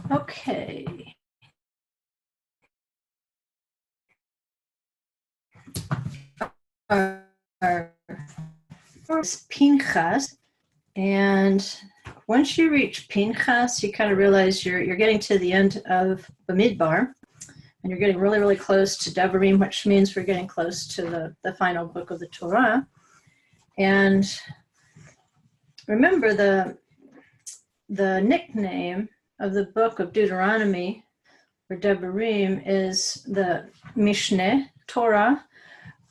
Okay. Our Pinchas, and once you reach Pinchas, you kind of realize you're getting to the end of Bamidbar, and you're getting really, really close to Devarim, which means we're getting close to the final book of the Torah. And remember, the nickname of the book of Deuteronomy, or Devarim, is the Mishneh Torah,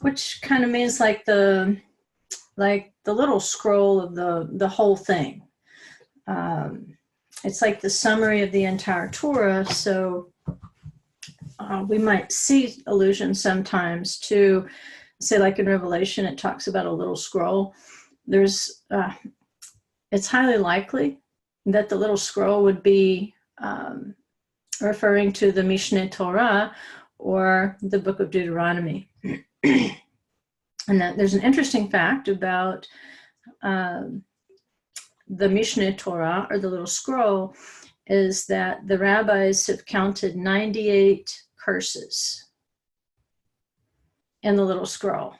which kind of means like the little scroll of the whole thing. It's like the summary of the entire Torah. So we might see allusions sometimes to, say, like in Revelation, it talks about a little scroll. It's highly likely that the little scroll would be referring to the Mishneh Torah or the book of Deuteronomy. And that there's an interesting fact about the Mishneh Torah, or the little scroll, is that the rabbis have counted 98 curses in the little scroll.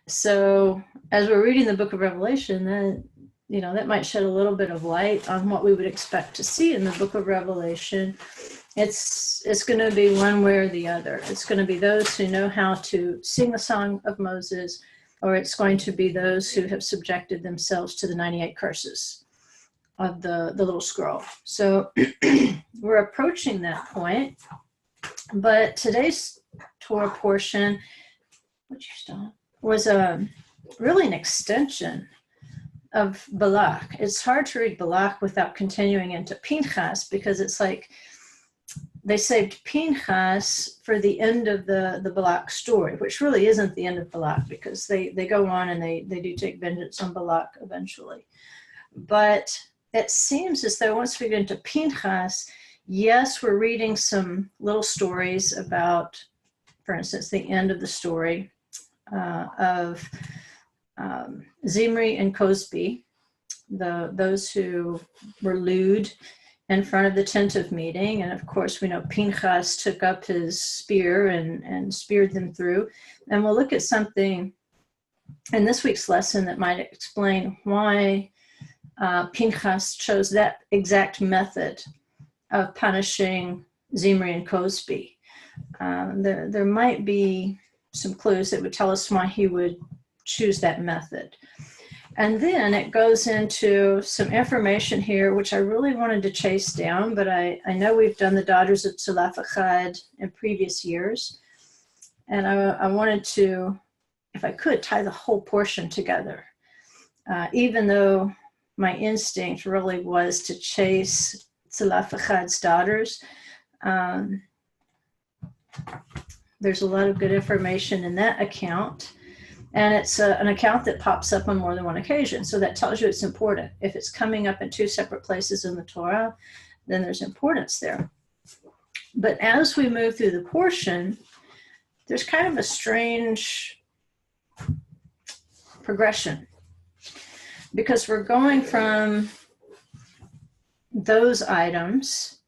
So as we're reading the book of Revelation, that might shed a little bit of light on what we would expect to see in the book of Revelation. It's going to be one way or the other. It's going to be those who know how to sing the song of Moses, or it's going to be those who have subjected themselves to the 98 curses of the little scroll. So we're approaching that point. But today's Torah portion, was really an extension of Balak. It's hard to read Balak without continuing into Pinchas, because it's like they saved Pinchas for the end of the Balak story, which really isn't the end of Balak, because they go on and they do take vengeance on Balak eventually. But it seems as though once we get into Pinchas, yes, we're reading some little stories about, for instance, the end of the story of Zimri and Cozbi, those who were lewd in front of the tent of meeting. And of course, we know Pinchas took up his spear and speared them through. And we'll look at something in this week's lesson that might explain why Pinchas chose that exact method of punishing Zimri and Cozbi. There might be some clues that would tell us why he would choose that method. And then it goes into some information here, which I really wanted to chase down, but I know we've done the daughters of Tzalafachad in previous years. And I wanted to, if I could, tie the whole portion together, even though my instinct really was to chase Tzalafachad's daughters. There's a lot of good information in that account. And it's an account that pops up on more than one occasion. So that tells you it's important. If it's coming up in two separate places in the Torah, then there's importance there. But as we move through the portion, there's kind of a strange progression, because we're going from those items.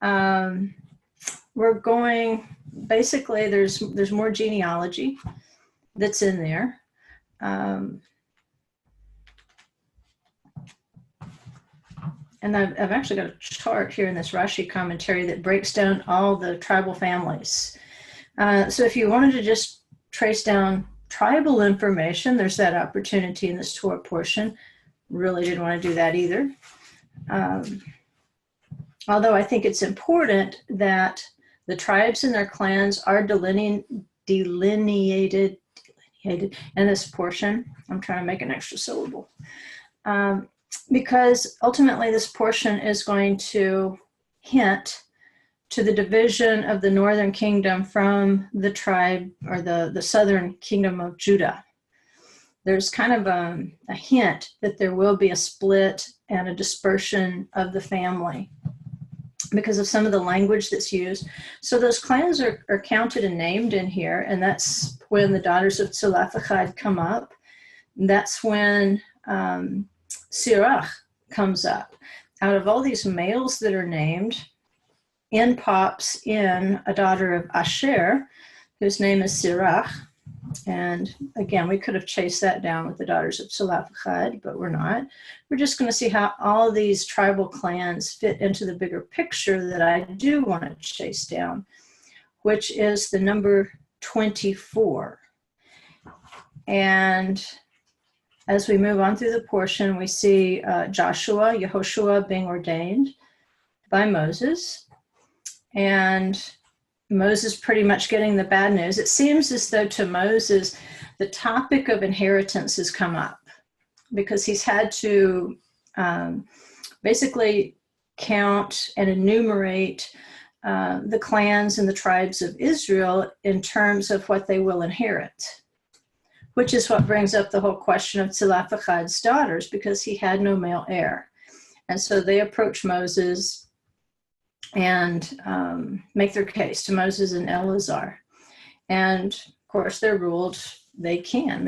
We're going, basically, there's more genealogy that's in there. And I've actually got a chart here in this Rashi commentary that breaks down all the tribal families. So if you wanted to just trace down tribal information, there's that opportunity in this Torah portion. Really didn't want to do that either. Although I think it's important that the tribes and their clans are delineated in this portion. I'm trying to make an extra syllable. Because ultimately this portion is going to hint to the division of the northern kingdom from the tribe, or the southern kingdom of Judah. There's kind of a hint that there will be a split and a dispersion of the family because of some of the language that's used. So those clans are counted and named in here, and that's when the daughters of Tzalafachad come up. That's when Sirach comes up. out of all these males that are named, in pops in a daughter of Asher, whose name is Sirach. And again, we could have chased that down with the daughters of Zelophehad, but we're not. We're just going to see how all these tribal clans fit into the bigger picture that I do want to chase down, which is the number 24. And as we move on through the portion, we see Yehoshua being ordained by Moses, and Moses pretty much getting the bad news. It seems as though to Moses, the topic of inheritance has come up because he's had to basically count and enumerate the clans and the tribes of Israel in terms of what they will inherit, which is what brings up the whole question of Zelophehad's daughters, because he had no male heir. And so they approach Moses and make their case to Moses and Eleazar. And of course, they're ruled the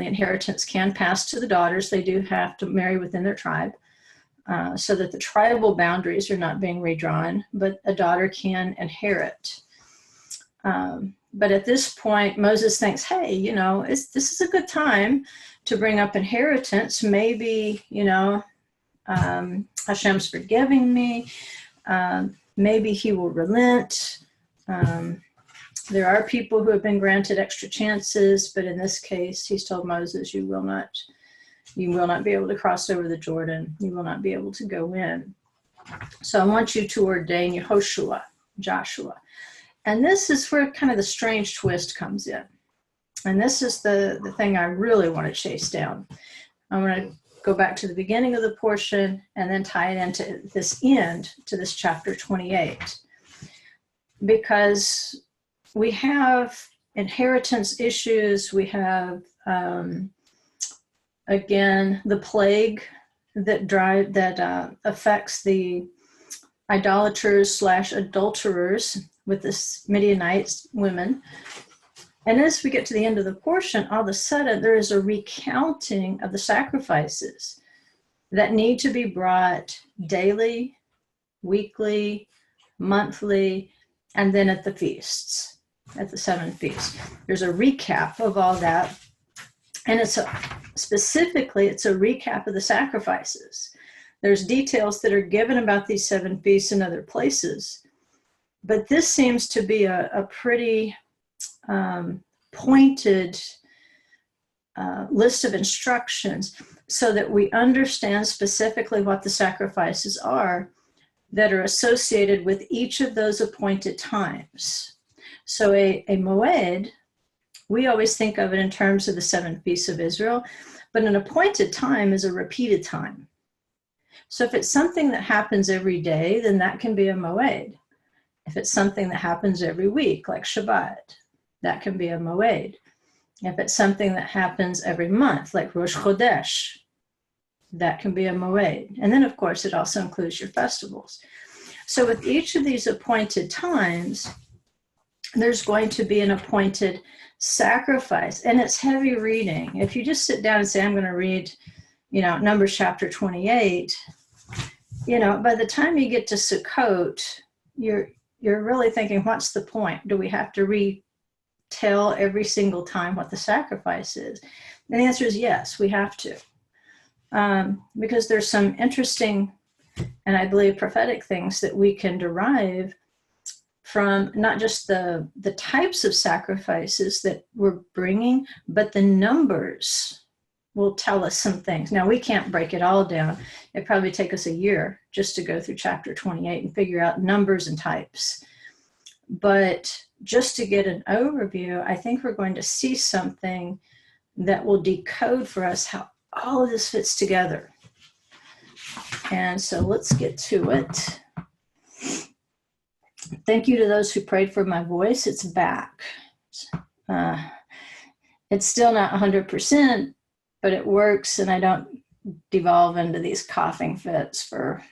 inheritance can pass to the daughters. They do have to marry within their tribe so that the tribal boundaries are not being redrawn, but a daughter can inherit. But at this point, Moses thinks, hey, this is a good time to bring up inheritance. Maybe, Hashem's forgiving me. Maybe he will relent. There are people who have been granted extra chances, but in this case, he's told Moses, you will not be able to cross over the Jordan. You will not be able to go in. So I want you to ordain Yehoshua, Joshua. And this is where kind of the strange twist comes in. And this is the thing I really want to chase down. I want to go back to the beginning of the portion and then tie it into this end, to this chapter 28. Because we have inheritance issues, we have, again, the plague that affects the idolaters / adulterers with the Midianites women. And as we get to the end of the portion, all of a sudden there is a recounting of the sacrifices that need to be brought daily, weekly, monthly, and then at the feasts, at the 7 feasts. There's a recap of all that. And specifically, it's a recap of the sacrifices. There's details that are given about these 7 feasts in other places. But this seems to be a pretty pointed list of instructions so that we understand specifically what the sacrifices are that are associated with each of those appointed times. So a moed, we always think of it in terms of the 7 feasts of Israel, but an appointed time is a repeated time. So if it's something that happens every day, then that can be a moed. If it's something that happens every week, like Shabbat, that can be a moed. If it's something that happens every month, like Rosh Chodesh, that can be a moed. And then, of course, it also includes your festivals. So with each of these appointed times, there's going to be an appointed sacrifice. And it's heavy reading. If you just sit down and say, I'm going to read, Numbers chapter 28, by the time you get to Sukkot, you're really thinking, what's the point? Do we have to retell every single time what the sacrifice is? And the answer is yes, we have to. Because there's some interesting, and I believe prophetic things that we can derive from not just the types of sacrifices that we're bringing, but the numbers will tell us some things. Now, we can't break it all down. It'd probably take us a year just to go through chapter 28 and figure out numbers and types. But just to get an overview, I think we're going to see something that will decode for us how all of this fits together. And so let's get to it. Thank you to those who prayed for my voice. It's back. It's still not 100%, but it works, and I don't devolve into these coughing fits for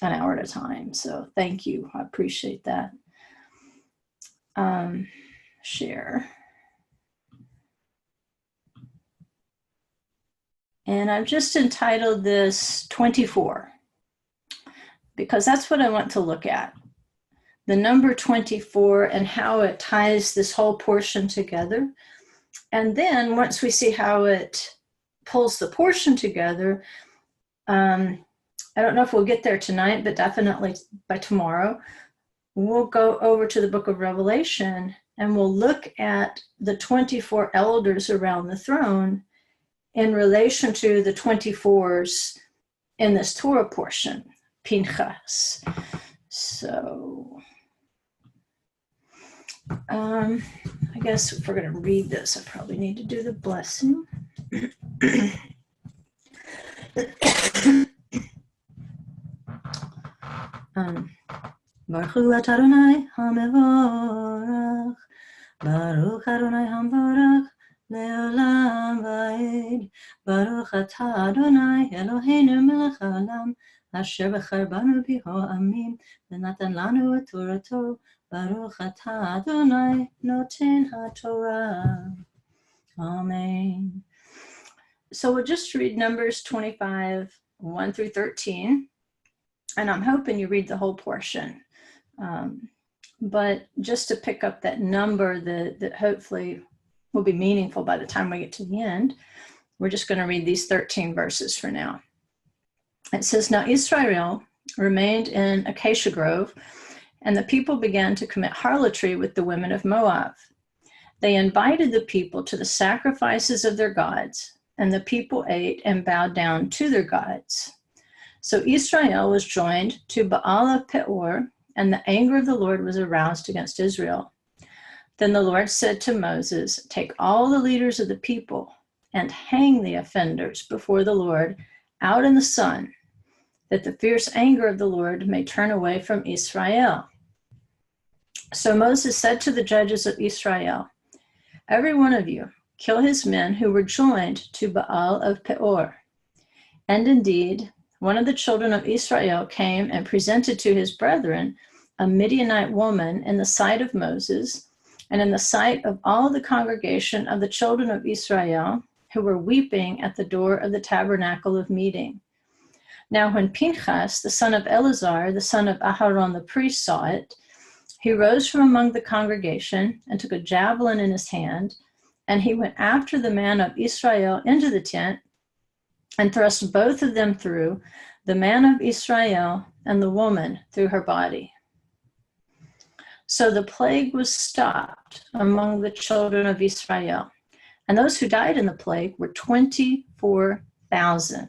an hour at a time. So thank you. I appreciate that. Share. And I've just entitled this 24. because that's what I want to look at. The number 24 and how it ties this whole portion together. And then once we see how it pulls the portion together, I don't know if we'll get there tonight, but definitely by tomorrow, we'll go over to the book of Revelation and we'll look at the 24 elders around the throne in relation to the 24s in this Torah portion, Pinchas. So, I guess if we're going to read this, I probably need to do the blessing. Baruch hu atah Adonai hamevorach, Baruch Adonai hamvorach, le'olam va'ed, Baruch atah Adonai Eloheinu melech haolam, asher bachar banu b'ha'amim, v'natan lanu et torato, Baruch atah Adonai noten haTorah. Amen. So we'll just read Numbers 25, 1 through 13. And I'm hoping you read the whole portion. But just to pick up that number that hopefully will be meaningful by the time we get to the end, we're just going to read these 13 verses for now. It says, Now Israel remained in Acacia Grove, and the people began to commit harlotry with the women of Moab. They invited the people to the sacrifices of their gods, and the people ate and bowed down to their gods. So Israel was joined to Baal of Peor, and the anger of the Lord was aroused against Israel. Then the Lord said to Moses, Take all the leaders of the people and hang the offenders before the Lord out in the sun, that the fierce anger of the Lord may turn away from Israel. So Moses said to the judges of Israel, Every one of you kill his men who were joined to Baal of Peor. And indeed, one of the children of Israel came and presented to his brethren a Midianite woman in the sight of Moses and in the sight of all the congregation of the children of Israel who were weeping at the door of the tabernacle of meeting. Now when Pinchas, the son of Eleazar, the son of Aharon the priest, saw it, he rose from among the congregation and took a javelin in his hand, and he went after the man of Israel into the tent and thrust both of them through, the man of Israel and the woman through her body. So the plague was stopped among the children of Israel, and those who died in the plague were 24,000.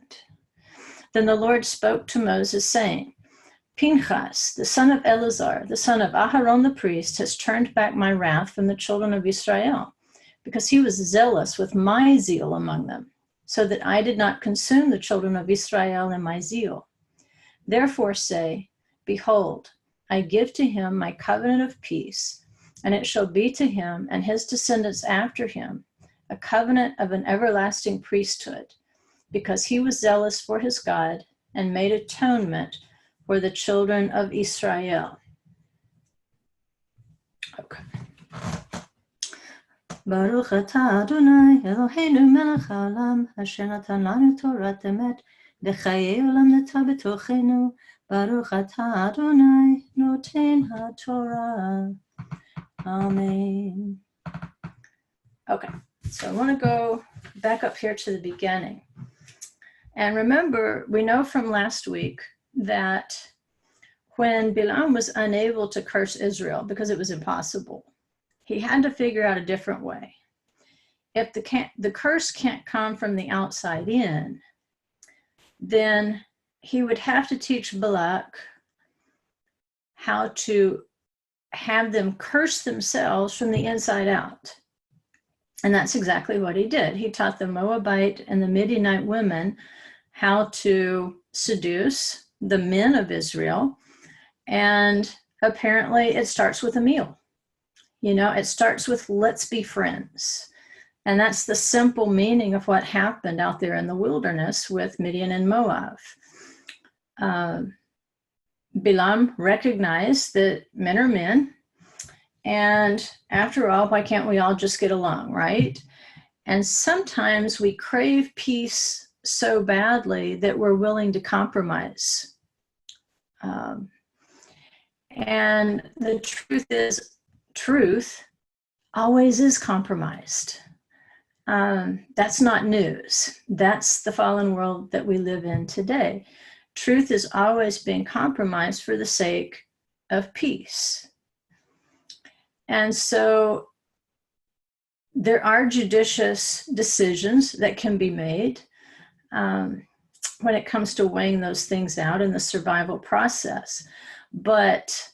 Then the Lord spoke to Moses, saying, Pinchas, the son of Eleazar, the son of Aharon the priest, has turned back my wrath from the children of Israel, because he was zealous with my zeal among them, so that I did not consume the children of Israel in my zeal. Therefore say, Behold, I give to him my covenant of peace, and it shall be to him and his descendants after him a covenant of an everlasting priesthood, because he was zealous for his God and made atonement for the children of Israel. Okay. Baruch atah Adonai Eloheinu melech haolam, asher natan lanu Torat emet, v'chayei olam neta b'tochenu. Baruch atah Adonai noten haTorah. Amen. Okay, so I want to go back up here to the beginning. And remember, we know from last week that when Balaam was unable to curse Israel because it was impossible, he had to figure out a different way. If the curse can't come from the outside in, then he would have to teach Balak how to have them curse themselves from the inside out. And that's exactly what he did. He taught the Moabite and the Midianite women how to seduce the men of Israel. And apparently it starts with a meal. You know, it starts with, let's be friends. And that's the simple meaning of what happened out there in the wilderness with Midian and Moab. Balaam recognized that men are men. And after all, why can't we all just get along, right? And sometimes we crave peace so badly that we're willing to compromise And the truth is, truth always is compromised. That's not news. That's the fallen world that we live in today. Truth is always being compromised for the sake of peace. And so there are judicious decisions that can be made when it comes to weighing those things out in the survival process. But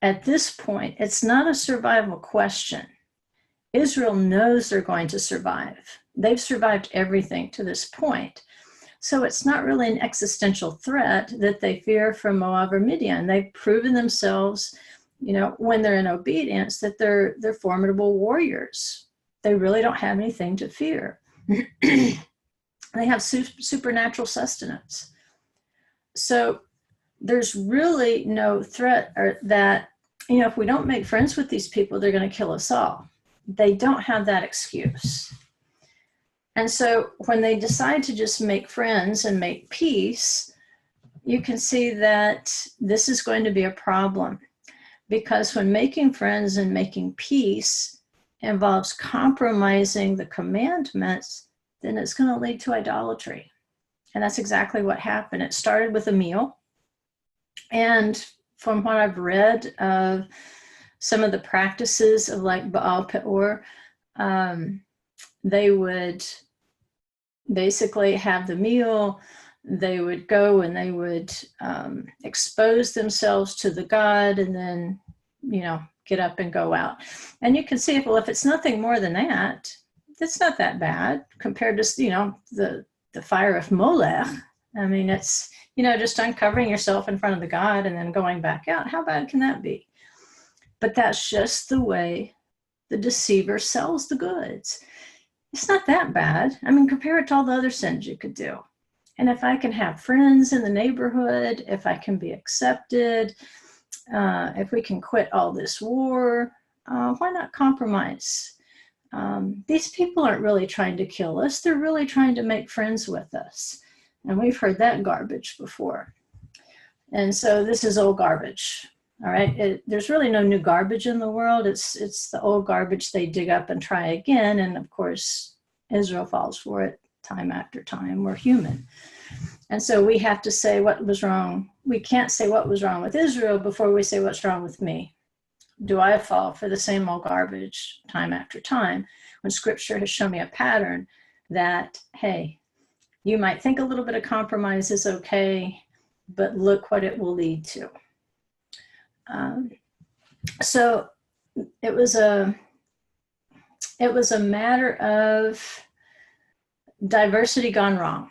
at this point, it's not a survival question. Israel knows they're going to survive. They've survived everything to this point. So it's not really an existential threat that they fear from Moab or Midian. They've proven themselves, when they're in obedience, that they're formidable warriors. They really don't have anything to fear. They have supernatural sustenance. So there's really no threat or that, if we don't make friends with these people, they're going to kill us all. They don't have that excuse. And so when they decide to just make friends and make peace, you can see that this is going to be a problem, because when making friends and making peace involves compromising the commandments, then it's going to lead to idolatry. And that's exactly what happened. It started with a meal. And from what I've read of some of the practices of like Baal Peor, they would basically have the meal. They would go and they would expose themselves to the god, and then, get up and go out. And you can see, well, if it's nothing more than that, it's not that bad compared to, the fire of Molech. I mean, it's, just uncovering yourself in front of the god and then going back out. How bad can that be? But that's just the way the deceiver sells the goods. It's not that bad. I mean, compare it to all the other sins you could do. And if I can have friends in the neighborhood, if I can be accepted, if we can quit all this war, why not compromise? These people aren't really trying to kill us. They're really trying to make friends with us. And we've heard that garbage before. And so this is old garbage. All right. There's really no new garbage in the world. It's the old garbage they dig up and try again. And of course, Israel falls for it time after time. We're human. And so we have to say what was wrong. We can't say what was wrong with Israel before we say what's wrong with me. Do I fall for the same old garbage time after time when Scripture has shown me a pattern that, hey, you might think a little bit of compromise is okay, but look what it will lead to. So it was a matter of diversity gone wrong.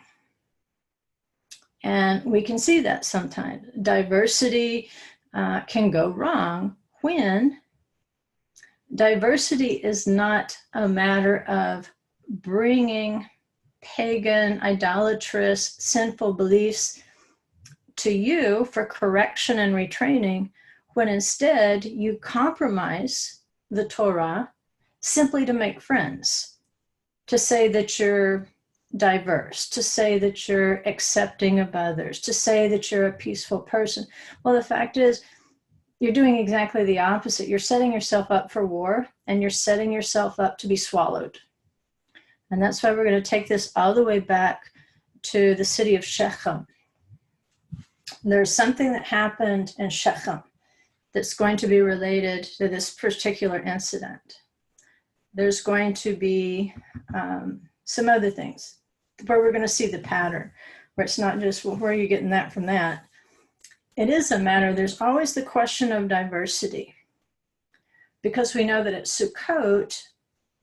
And we can see that sometimes. Diversity can go wrong when diversity is not a matter of bringing pagan, idolatrous, sinful beliefs to you for correction and retraining, when instead you compromise the Torah simply to make friends, to say that you're diverse, to say that you're accepting of others, to say that you're a peaceful person. Well, the fact is, you're doing exactly the opposite. You're setting yourself up for war, and you're setting yourself up to be swallowed. And that's why we're going to take this all the way back to the city of Shechem. There's something that happened in Shechem that's going to be related to this particular incident. There's going to be some other things where we're going to see the pattern, where it's not just, well, where are you getting that from that? It is a matter, there's always the question of diversity, because we know that at Sukkot,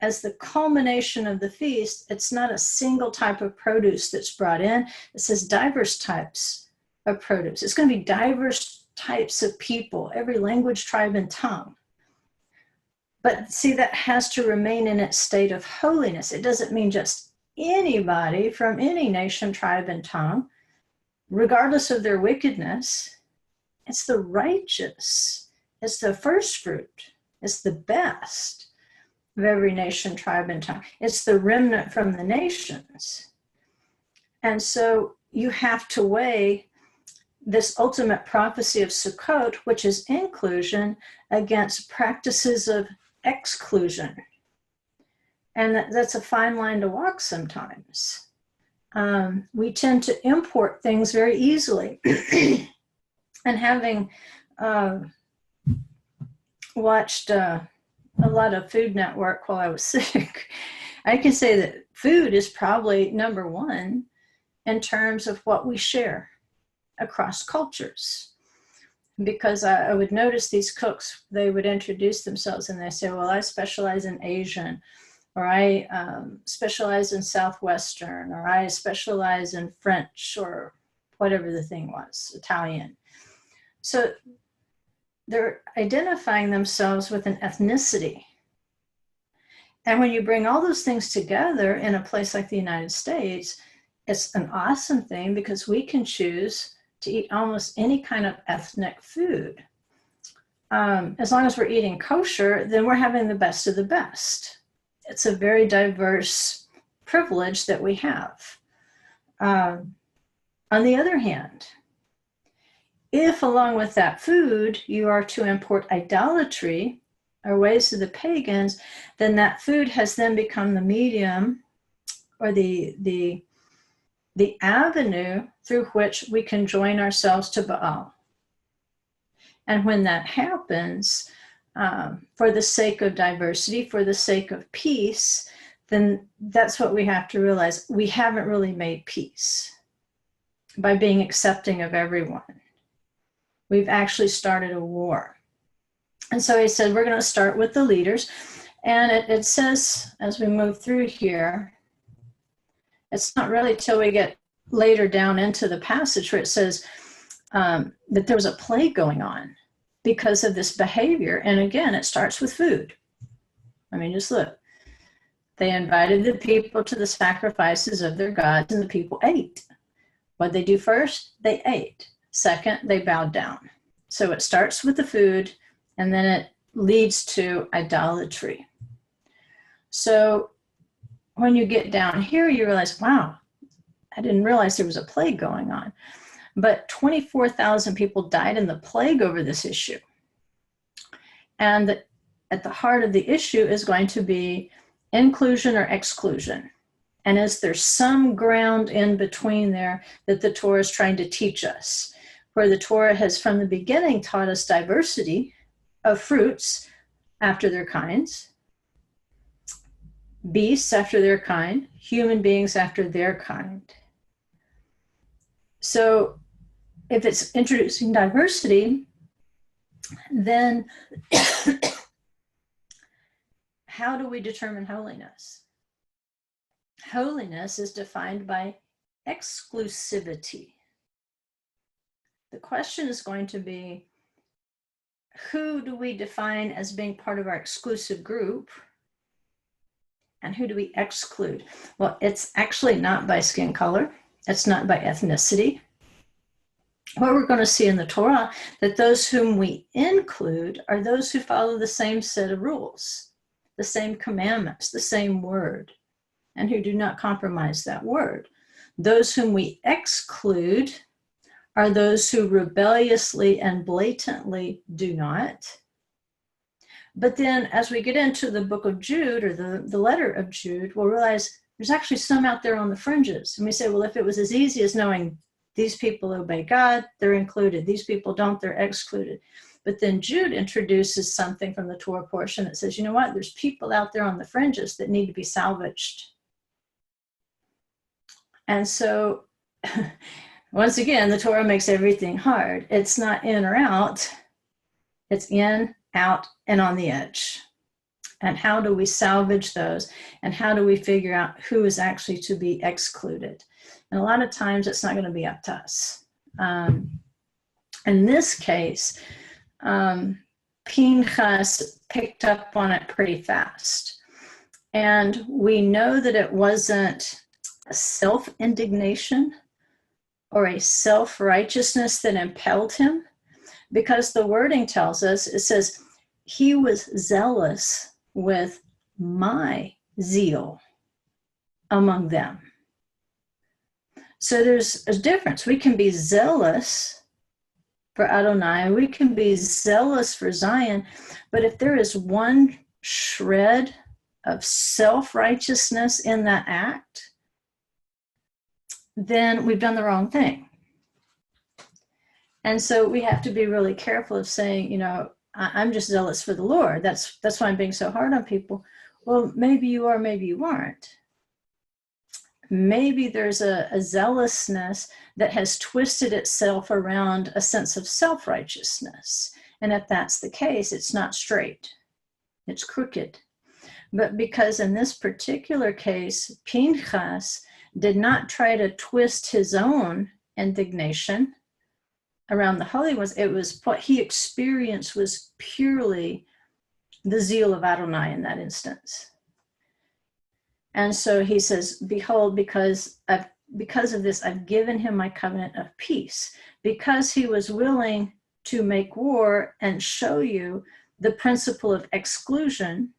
as the culmination of the feast, it's not a single type of produce that's brought in. It says diverse types of produce. It's going to be diverse types of people, every language, tribe, and tongue. But see, that has to remain in its state of holiness. It doesn't mean just anybody from any nation, tribe, and tongue, regardless of their wickedness. It's the righteous. It's the first fruit. It's the best of every nation, tribe, and tongue. It's the remnant from the nations. And so you have to weigh this ultimate prophecy of Sukkot, which is inclusion, against practices of exclusion. And that's a fine line to walk sometimes. We tend to import things very easily. And having watched a lot of Food Network while I was sick, I can say that food is probably number one in terms of what we share across cultures. Because I would notice these cooks, they would introduce themselves and they say, well, I specialize in Asian, or I specialize in Southwestern, or I specialize in French, or whatever the thing was, Italian. So they're identifying themselves with an ethnicity. And when you bring all those things together in a place like the United States, it's an awesome thing because we can choose to eat almost any kind of ethnic food. As long as we're eating kosher, then we're having the best of the best. It's a very diverse privilege that we have. On the other hand, if along with that food, you are to import idolatry or ways of the pagans, then that food has then become the medium or the avenue through which we can join ourselves to Baal. And when that happens, for the sake of diversity, for the sake of peace, then that's what we have to realize. We haven't really made peace by being accepting of everyone. We've actually started a war. And so he said, we're going to start with the leaders. And it says, as we move through here, it's not really till we get later down into the passage where it says that there was a plague going on because of this behavior. And again, it starts with food. I mean, just look. They invited the people to the sacrifices of their gods, and the people ate. What did they do first? They ate. Second, they bowed down. So it starts with the food, and then it leads to idolatry. So when you get down here, you realize, wow, I didn't realize there was a plague going on. But 24,000 people died in the plague over this issue. And at the heart of the issue is going to be inclusion or exclusion. And is there some ground in between there that the Torah is trying to teach us? Where the Torah has from the beginning taught us diversity of fruits after their kinds, beasts after their kind, human beings after their kind. So if it's introducing diversity, then how do we determine holiness? Holiness is defined by exclusivity. The question is going to be, who do we define as being part of our exclusive group? And who do we exclude? Well, it's actually not by skin color. It's not by ethnicity. What we're going to see in the Torah, that those whom we include are those who follow the same set of rules, the same commandments, the same word, and who do not compromise that word. Those whom we exclude are those who rebelliously and blatantly do not. But then as we get into the book of Jude, or the letter of Jude, we'll realize there's actually some out there on the fringes. And we say, well, if it was as easy as knowing these people obey God, they're included. These people don't, they're excluded. But then Jude introduces something from the Torah portion that says, you know what, there's people out there on the fringes that need to be salvaged. And so, once again, the Torah makes everything hard. It's not in or out. It's in, out, and on the edge. And how do we salvage those? And how do we figure out who is actually to be excluded? And a lot of times it's not going to be up to us. In this case, Pinchas picked up on it pretty fast. And we know that it wasn't a self-indignation or a self-righteousness that impelled him, because the wording tells us, it says, he was zealous with my zeal among them. So there's a difference. We can be zealous for Adonai. We can be zealous for Zion. But if there is one shred of self-righteousness in that act, then we've done the wrong thing. And so we have to be really careful of saying, you know, I'm just zealous for the Lord. That's why I'm being so hard on people. Well, maybe you are, maybe you aren't. Maybe there's a zealousness that has twisted itself around a sense of self-righteousness. And if that's the case, it's not straight. It's crooked. But because in this particular case, Pinchas did not try to twist his own indignation around the holy ones, it was what he experienced was purely the zeal of Adonai in that instance. And so he says, behold, because of this, I've given him my covenant of peace, because he was willing to make war and show you the principle of exclusion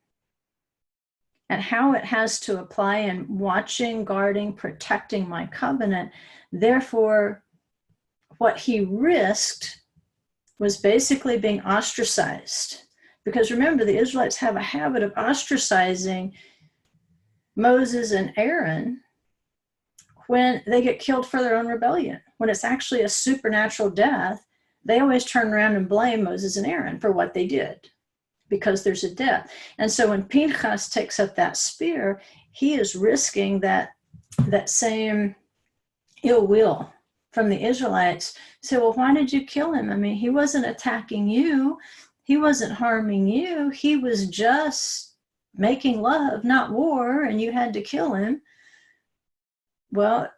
and how it has to apply in watching, guarding, protecting my covenant. Therefore, what he risked was basically being ostracized. Because remember, the Israelites have a habit of ostracizing Moses and Aaron when they get killed for their own rebellion. When it's actually a supernatural death, they always turn around and blame Moses and Aaron for what they did, because there's a death. And so when Pinchas takes up that spear, he is risking that same ill will from the Israelites. Say, well, why did you kill him? I mean, he wasn't attacking you. He wasn't harming you. He was just making love, not war, and you had to kill him. Well,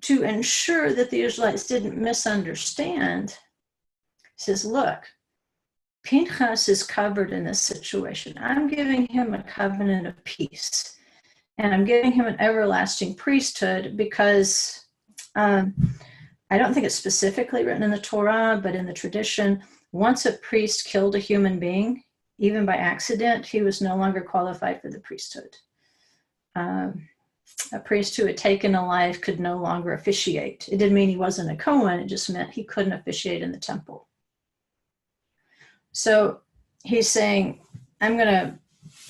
to ensure that the Israelites didn't misunderstand, he says, look, Pinchas is covered in this situation. I'm giving him a covenant of peace, and I'm giving him an everlasting priesthood because I don't think it's specifically written in the Torah, but in the tradition, once a priest killed a human being, even by accident, he was no longer qualified for the priesthood. A priest who had taken a life could no longer officiate. It didn't mean he wasn't a Cohen, it just meant he couldn't officiate in the temple. So he's saying, I'm going to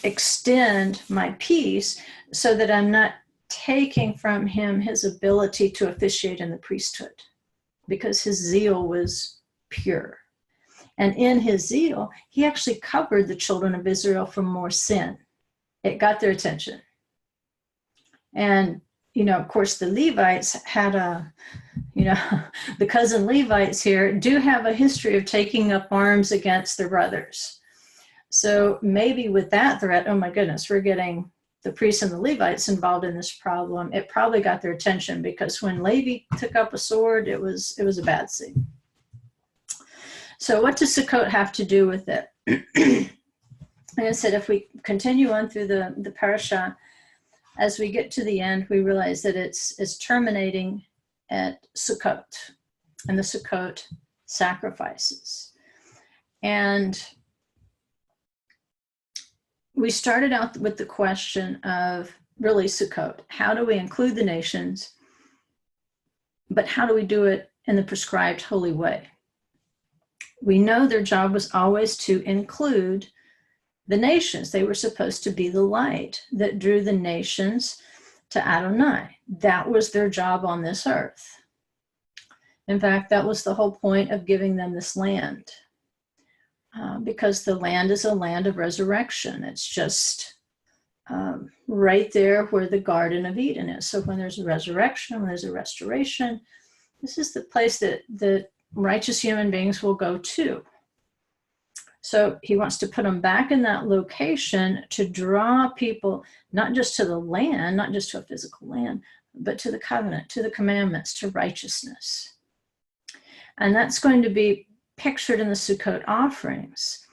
extend my peace so that I'm not taking from him his ability to officiate in the priesthood, because his zeal was pure. And in his zeal, he actually covered the children of Israel from more sin. It got their attention. And, you know, of course, the Levites had the cousin Levites here do have a history of taking up arms against their brothers. So maybe with that threat, oh my goodness, we're getting the priests and the Levites involved in this problem. It probably got their attention, because when Levi took up a sword, it was a bad scene. So what does Sukkot have to do with it? Like I said, if we continue on through the parasha, as we get to the end, we realize that it's terminating at Sukkot and the Sukkot sacrifices. And we started out with the question of really Sukkot. How do we include the nations? But how do we do it in the prescribed holy way? We know their job was always to include the nations. They were supposed to be the light that drew the nations to Adonai. That was their job on this earth. In fact, that was the whole point of giving them this land, because the land is a land of resurrection. It's just right there where the Garden of Eden is. So when there's a resurrection, when there's a restoration, this is the place that righteous human beings will go to. So he wants to put them back in that location to draw people, not just to the land, not just to a physical land, but to the covenant, to the commandments, to righteousness. And that's going to be pictured in the Sukkot offerings,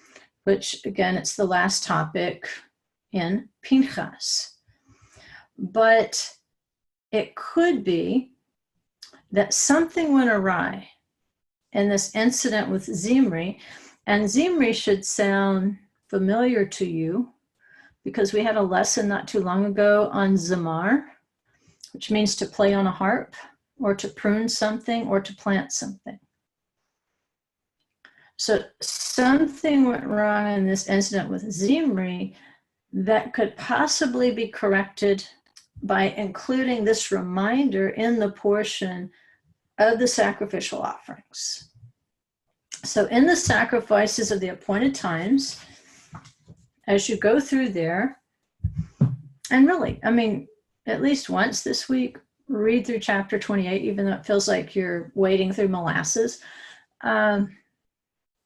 which again, it's the last topic in Pinchas. But it could be that something went awry in this incident with Zimri, and Zimri should sound familiar to you because we had a lesson not too long ago on Zamar, which means to play on a harp or to prune something or to plant something. So something went wrong in this incident with Zimri that could possibly be corrected by including this reminder in the portion of the sacrificial offerings. So in the sacrifices of the appointed times, as you go through there, and really, I mean, at least once this week, read through chapter 28, even though it feels like you're wading through molasses.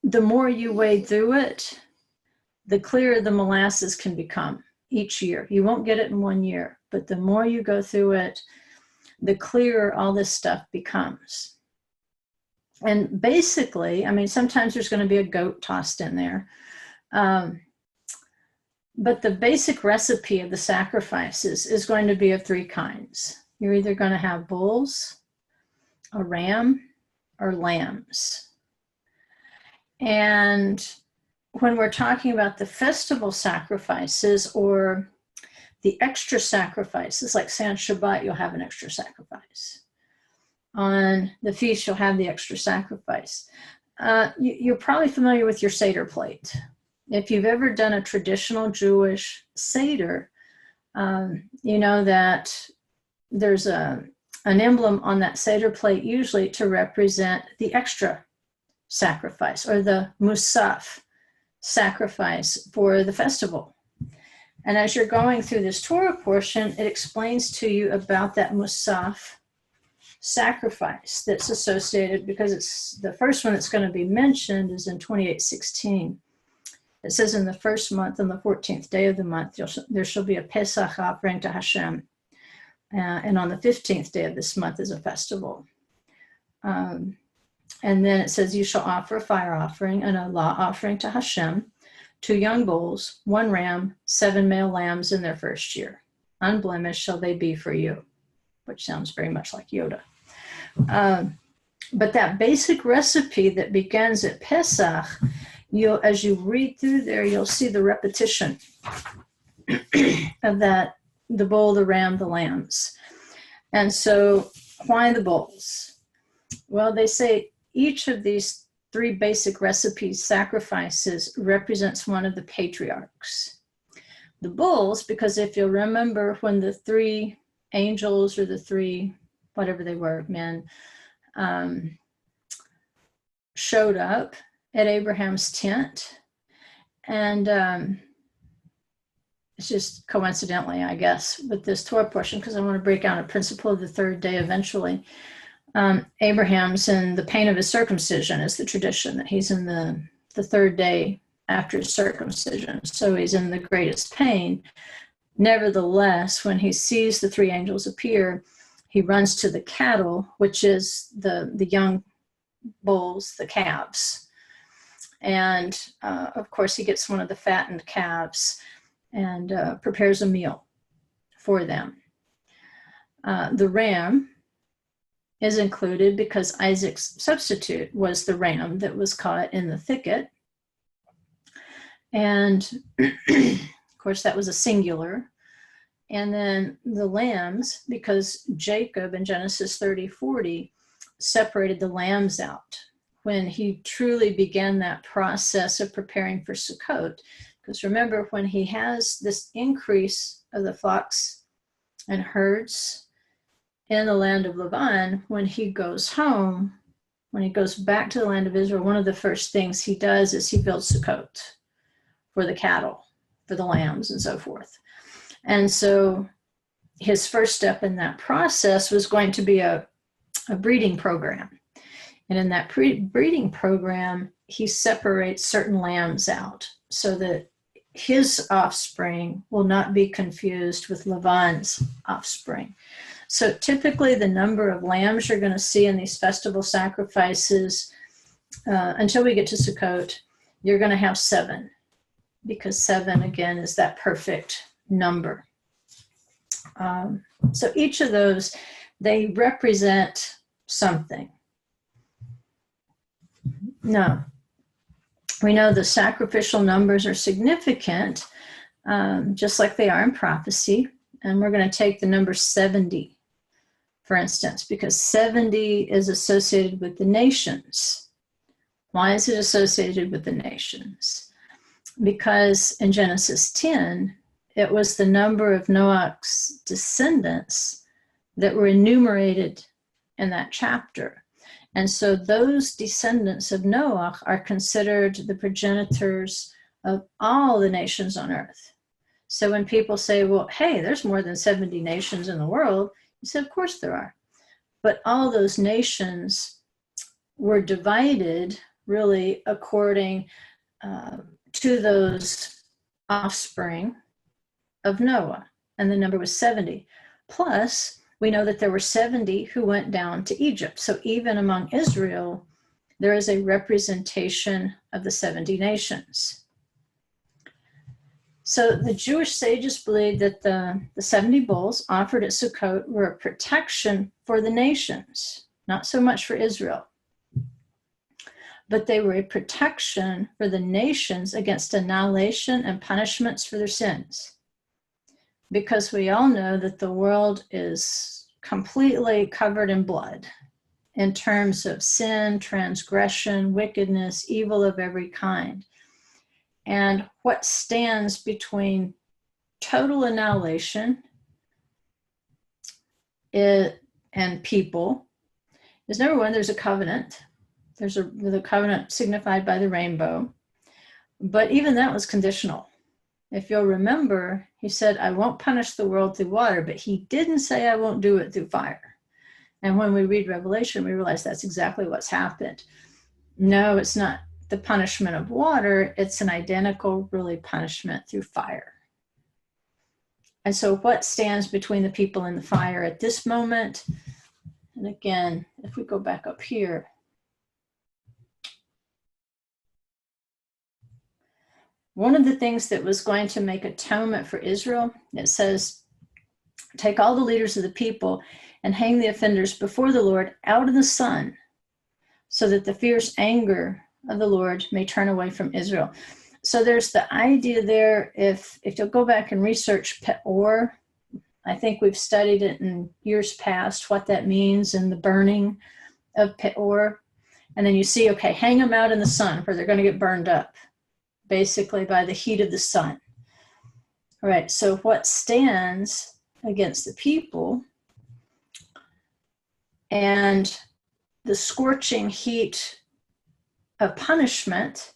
The more you wade through it, the clearer the molasses can become each year. You won't get it in 1 year, but the more you go through it, the clearer all this stuff becomes. And basically, I mean, sometimes there's going to be a goat tossed in there. But the basic recipe of the sacrifices is going to be of 3 kinds. You're either going to have bulls, a ram, or lambs. And when we're talking about the festival sacrifices or the extra sacrifices, like say on Shabbat, you'll have an extra sacrifice. On the feast, you'll have the extra sacrifice. You're probably familiar with your Seder plate. If you've ever done a traditional Jewish Seder, you know that there's an emblem on that Seder plate usually to represent the extra sacrifice or the Musaf sacrifice for the festival. And as you're going through this Torah portion, it explains to you about that Musaf sacrifice that's associated, because it's the first one that's going to be mentioned is in 28:16. It says, in the first month, on the 14th day of the month, there shall be a Pesach offering to Hashem. And on the 15th day of this month is a festival. And then it says, you shall offer a fire offering and a law offering to Hashem, 2 young bulls, 1 ram, 7 male lambs in their first year. Unblemished shall they be for you, which sounds very much like Yoda. But that basic recipe that begins at Pesach, as you read through there, you'll see the repetition of that, the bull, the ram, the lambs. And so why the bulls? Well, they say each of these 3 basic recipes, sacrifices, represents one of the patriarchs. The bulls, because if you'll remember when the 3 angels or the 3, whatever they were, men, showed up at Abraham's tent, and it's just coincidentally, I guess, with this Torah portion, because I want to break down a principle of the 3rd day eventually. Abraham's in the pain of his circumcision is the tradition, that he's in the 3rd day after his circumcision. So he's in the greatest pain. Nevertheless, when he sees the 3 angels appear, he runs to the cattle, which is the young bulls, the calves. And of course, he gets one of the fattened calves and prepares a meal for them. The ram is included because Isaac's substitute was the ram that was caught in the thicket. And of course, that was a singular. And then the lambs, because Jacob in Genesis 30:40 separated the lambs out when he truly began that process of preparing for Sukkot. Because remember, when he has this increase of the flocks and herds in the land of Laban, when he goes home, when he goes back to the land of Israel, one of the first things he does is he builds Sukkot for the cattle, for the lambs, and so forth. And so his first step in that process was going to be a breeding program. And in that breeding program, he separates certain lambs out so that his offspring will not be confused with Laban's offspring. So typically the number of lambs you're going to see in these festival sacrifices, until we get to Sukkot, you're going to have 7, because 7, again, is that perfect number. So each of those, they represent something. Now, we know the sacrificial numbers are significant, just like they are in prophecy. And we're going to take the number 70, for instance, because 70 is associated with the nations. Why is it associated with the nations? Because in Genesis 10, it was the number of Noah's descendants that were enumerated in that chapter. And so those descendants of Noah are considered the progenitors of all the nations on earth. So when people say, well, hey, there's more than 70 nations in the world, you say, of course there are. But all those nations were divided really according to those offspring of Noah. And the number was 70. Plus, we know that there were 70 who went down to Egypt. So even among Israel, there is a representation of the 70 nations. So the Jewish sages believed that the 70 bulls offered at Sukkot were a protection for the nations, not so much for Israel, but they were a protection for the nations against annihilation and punishments for their sins. Because we all know that the world is completely covered in blood in terms of sin, transgression, wickedness, evil of every kind. And what stands between total annihilation and people is, number one, there's a covenant. There's the covenant signified by the rainbow. But even that was conditional. If you'll remember, he said, I won't punish the world through water, but he didn't say I won't do it through fire. And when we read Revelation, we realize that's exactly what's happened. No, it's not the punishment of water, it's an identical, really, punishment through fire. And so what stands between the people and the fire at this moment? And again, if we go back up here, one of the things that was going to make atonement for Israel, it says, take all the leaders of the people and hang the offenders before the Lord out of the sun, so that the fierce anger of the Lord may turn away from Israel. So there's the idea there, if you'll go back and research Peor, I think we've studied it in years past, what that means in the burning of Peor. And then you see, okay, hang them out in the sun where they're going to get burned up, basically by the heat of the sun. All right, so what stands against the people and the scorching heat of punishment,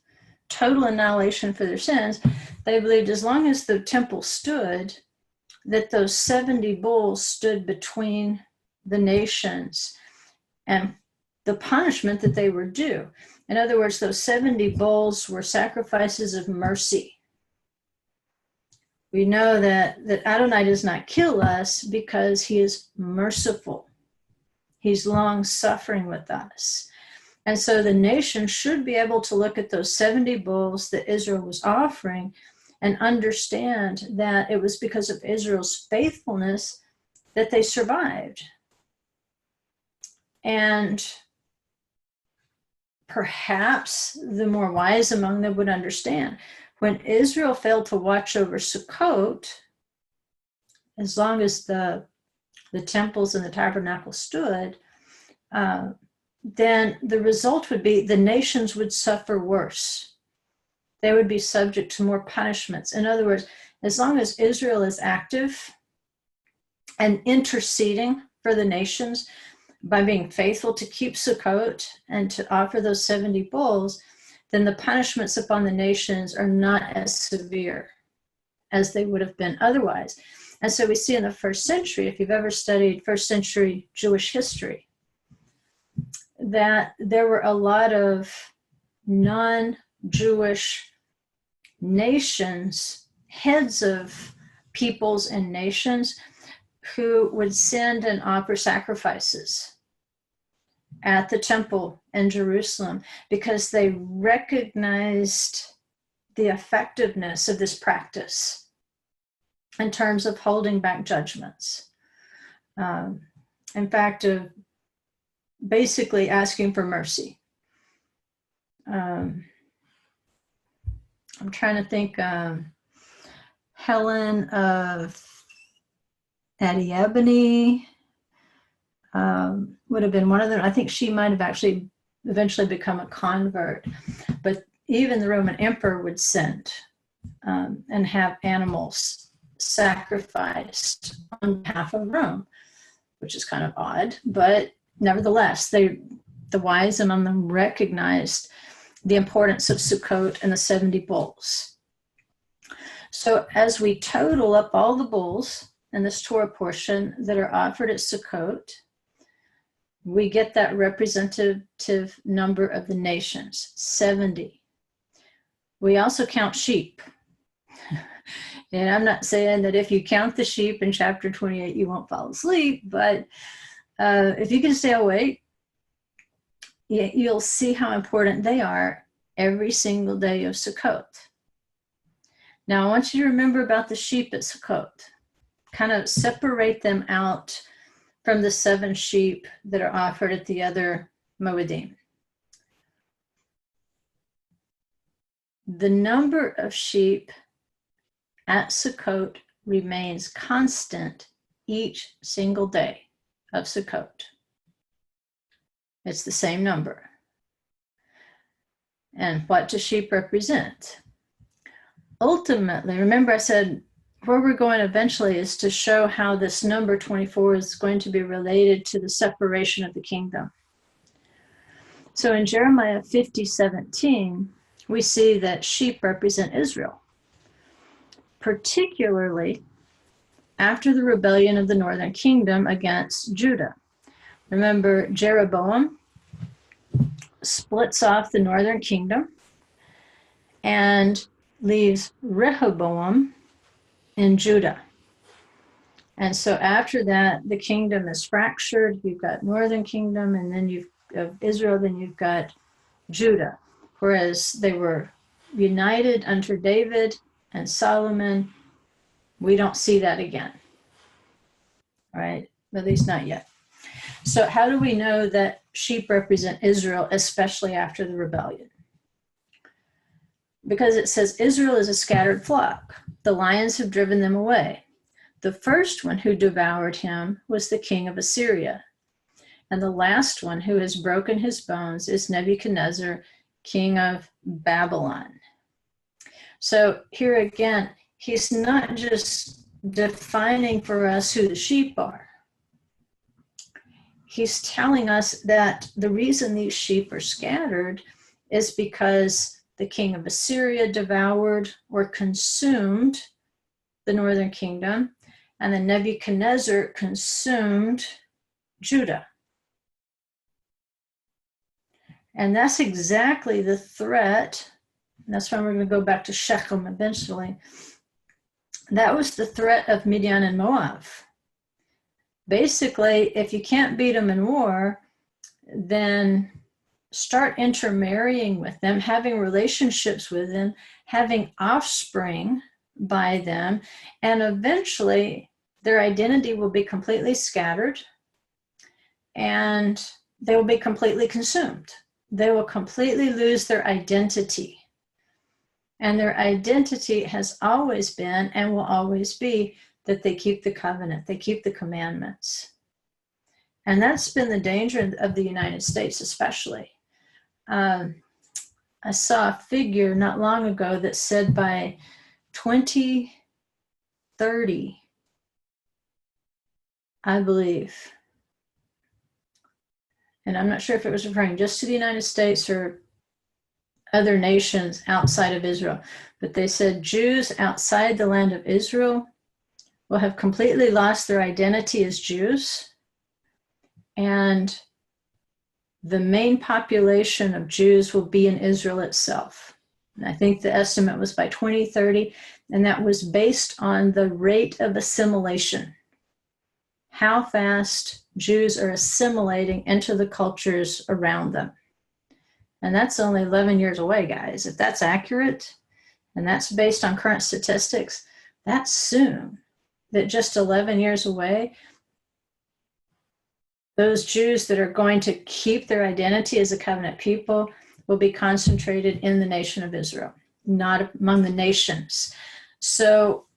total annihilation for their sins, they believed as long as the temple stood, that those 70 bulls stood between the nations and the punishment that they were due. In other words, those 70 bulls were sacrifices of mercy. We know that Adonai does not kill us because he is merciful. He's long suffering with us. And so the nation should be able to look at those 70 bulls that Israel was offering and understand that it was because of Israel's faithfulness that they survived. And perhaps the more wise among them would understand. When Israel failed to watch over Sukkot, as long as the temples and the tabernacle stood, then the result would be the nations would suffer worse. They would be subject to more punishments. In other words, as long as Israel is active and interceding for the nations by being faithful to keep Sukkot and to offer those 70 bulls, then the punishments upon the nations are not as severe as they would have been otherwise. And so we see in the first century, if you've ever studied first century Jewish history, that there were a lot of non-Jewish nations, heads of peoples and nations, who would send and offer sacrifices at the temple in Jerusalem because they recognized the effectiveness of this practice in terms of holding back judgments. In fact, basically asking for mercy. I'm trying to think, Helen of Adiabene would have been one of them. I think she might have actually eventually become a convert. But even the Roman emperor would send and have animals sacrificed on behalf of Rome, which is kind of odd, but nevertheless, the wise among them recognized the importance of Sukkot and the 70 bulls. So as we total up all the bulls in this Torah portion that are offered at Sukkot, we get that representative number of the nations, 70. We also count sheep. And I'm not saying that if you count the sheep in chapter 28, you won't fall asleep, but if you can stay awake, you'll see how important they are every single day of Sukkot. Now, I want you to remember about the sheep at Sukkot. Kind of separate them out from the 7 sheep that are offered at the other Moedim. The number of sheep at Sukkot remains constant each single day of Sukkot. It's the same number. And what do sheep represent? Ultimately, remember I said where we're going eventually is to show how this number 24 is going to be related to the separation of the kingdom. So in Jeremiah 50:17, we see that sheep represent Israel, particularly after the rebellion of the northern kingdom against Judah. Remember, Jeroboam splits off the northern kingdom and leaves Rehoboam in Judah. And so after that, the kingdom is fractured. You've got northern kingdom, and then you've Israel, then you've got Judah. Whereas they were united under David and Solomon, we don't see that again, right? At least not yet. So how do we know that sheep represent Israel, especially after the rebellion? Because it says Israel is a scattered flock. The lions have driven them away. The first one who devoured him was the king of Assyria. And the last one who has broken his bones is Nebuchadnezzar, king of Babylon. So here again, he's not just defining for us who the sheep are. He's telling us that the reason these sheep are scattered is because the king of Assyria devoured or consumed the northern kingdom, and then Nebuchadnezzar consumed Judah. And that's exactly the threat. And that's why we're going to go back to Shechem eventually. That was the threat of Midian and Moab. Basically, if you can't beat them in war, then start intermarrying with them, having relationships with them, having offspring by them, and eventually their identity will be completely scattered and they will be completely consumed. They will completely lose their identity. And their identity has always been and will always be that they keep the covenant, they keep the commandments. And that's been the danger of the United States especially. I saw a figure not long ago that said by 2030, I believe, and I'm not sure if it was referring just to the United States or other nations outside of Israel, but they said Jews outside the land of Israel will have completely lost their identity as Jews, and the main population of Jews will be in Israel itself. And I think the estimate was by 2030, and that was based on the rate of assimilation. How fast Jews are assimilating into the cultures around them. And that's only 11 years away, guys. If that's accurate, and that's based on current statistics, that's soon. That just 11 years away, those Jews that are going to keep their identity as a covenant people will be concentrated in the nation of Israel, not among the nations. So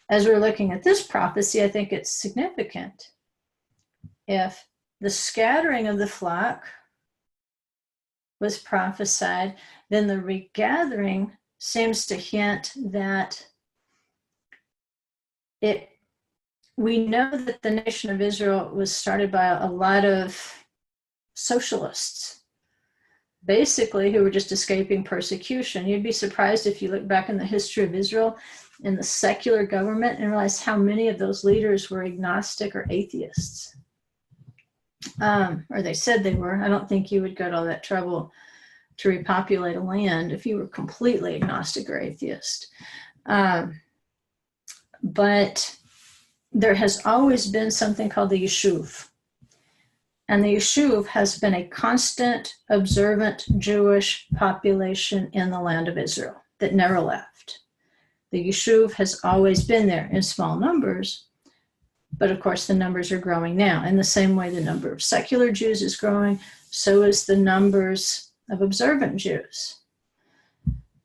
as we're looking at this prophecy, I think it's significant. If the scattering of the flock was prophesied, then the regathering seems to hint that we know that the nation of Israel was started by a lot of socialists, basically, who were just escaping persecution. You'd be surprised if you look back in the history of Israel in the secular government and realize how many of those leaders were agnostic or atheists. Or they said they were. I don't think you would go to all that trouble to repopulate a land if you were completely agnostic or atheist. But there has always been something called the Yeshuv. And the Yeshuv has been a constant, observant Jewish population in the land of Israel that never left. The Yeshuv has always been there in small numbers, but of course the numbers are growing now. In the same way the number of secular Jews is growing, so is the numbers of observant Jews.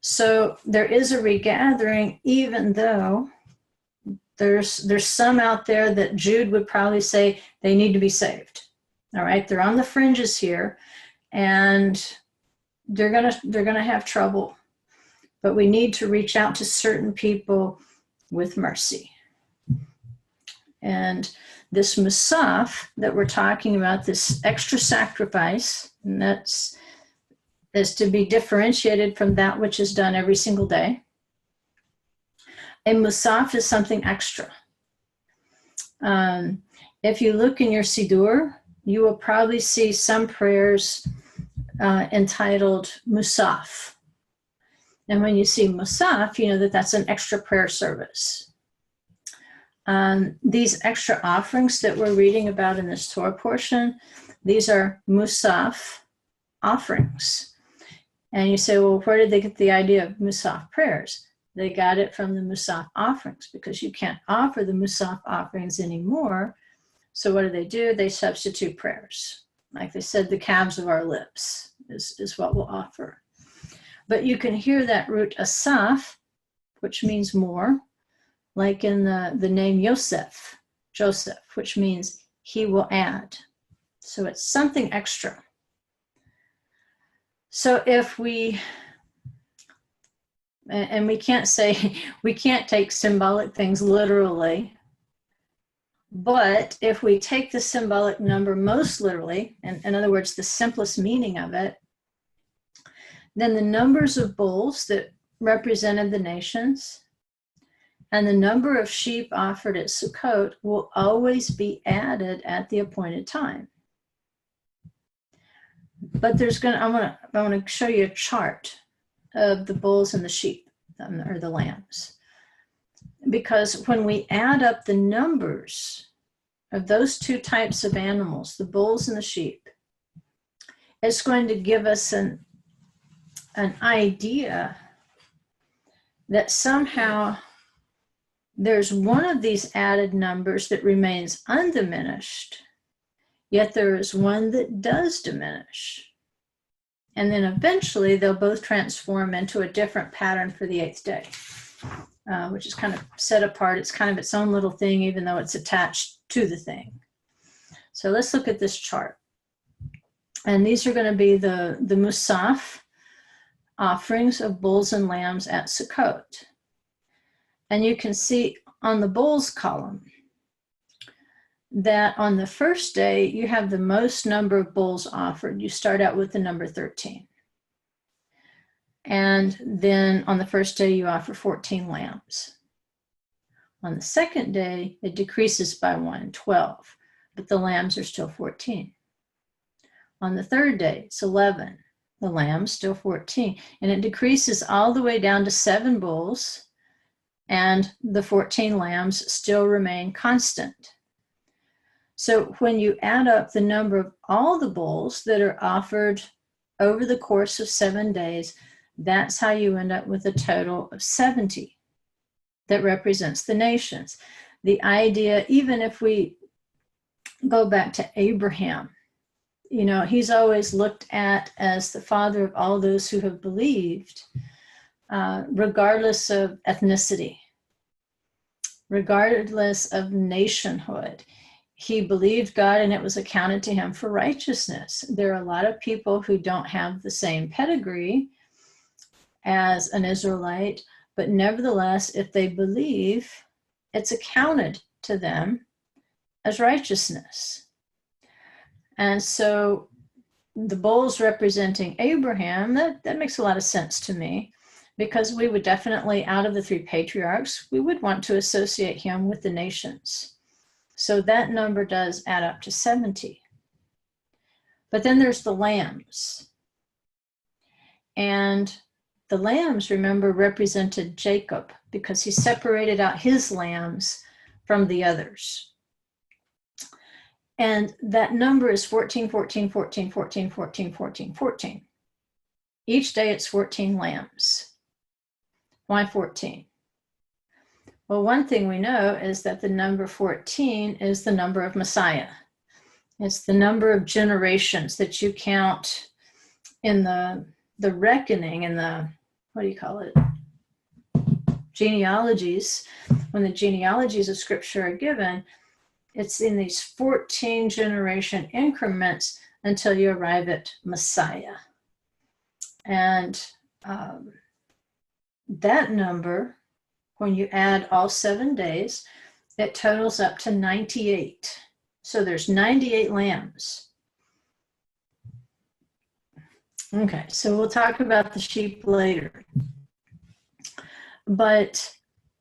So there is a regathering, even though there's some out there that Jude would probably say they need to be saved. All right, they're on the fringes here, and they're gonna have trouble. But we need to reach out to certain people with mercy. And this Musaf that we're talking about, this extra sacrifice, and that's is to be differentiated from that which is done every single day. A Musaf is something extra. If you look in your Siddur, you will probably see some prayers entitled Musaf. And when you see Musaf, you know that that's an extra prayer service. These extra offerings that we're reading about in this Torah portion, these are Musaf offerings. And you say, well, where did they get the idea of Musaf prayers? They got it from the Musaf offerings, because you can't offer the Musaf offerings anymore. So what do? They substitute prayers. Like they said, the calves of our lips is what we'll offer. But you can hear that root asaf, which means more, like in the name Joseph, which means he will add. So it's something extra. So if we can't say, we can't take symbolic things literally, but if we take the symbolic number most literally, and in other words, the simplest meaning of it, then the numbers of bulls that represented the nations and the number of sheep offered at Sukkot will always be added at the appointed time. But I want to show you a chart of the bulls and the sheep, or the lambs. Because when we add up the numbers of those two types of animals, the bulls and the sheep, it's going to give us an idea that somehow there's one of these added numbers that remains undiminished, yet there is one that does diminish. And then eventually they'll both transform into a different pattern for the 8th day, which is kind of set apart. It's kind of its own little thing, even though it's attached to the thing. So let's look at this chart. And these are going to be the Musaf offerings of bulls and lambs at Sukkot. And you can see on the bulls column that on the first day, you have the most number of bulls offered. You start out with the number 13. And then on the first day, you offer 14 lambs. On the second day, it decreases by 1, 12, but the lambs are still 14. On the third day, it's 11. The lambs still 14. And it decreases all the way down to 7 bulls, and the 14 lambs still remain constant. So when you add up the number of all the bulls that are offered over the course of 7 days, that's how you end up with a total of 70 that represents the nations. The idea, even if we go back to Abraham, you know, he's always looked at as the father of all those who have believed, regardless of ethnicity, regardless of nationhood. he believed God and it was accounted to him for righteousness. There are a lot of people who don't have the same pedigree as an Israelite, but nevertheless, if they believe, it's accounted to them as righteousness. And so the bulls representing Abraham, that makes a lot of sense to me, because we would definitely, out of the three patriarchs, we would want to associate him with the nations. So that number does add up to 70. But then there's the lambs. And the lambs, remember, represented Jacob because he separated out his lambs from the others. And that number is 14, 14, 14, 14, 14, 14, 14. Each day it's 14 lambs. Why 14? Well, one thing we know is that the number 14 is the number of Messiah. It's the number of generations that you count in the reckoning, in the, what do you call it? Genealogies. When the genealogies of Scripture are given, it's in these 14 generation increments until you arrive at Messiah. And that number, when you add all 7 days, it totals up to 98. So there's 98 lambs. Okay, so we'll talk about the sheep later. But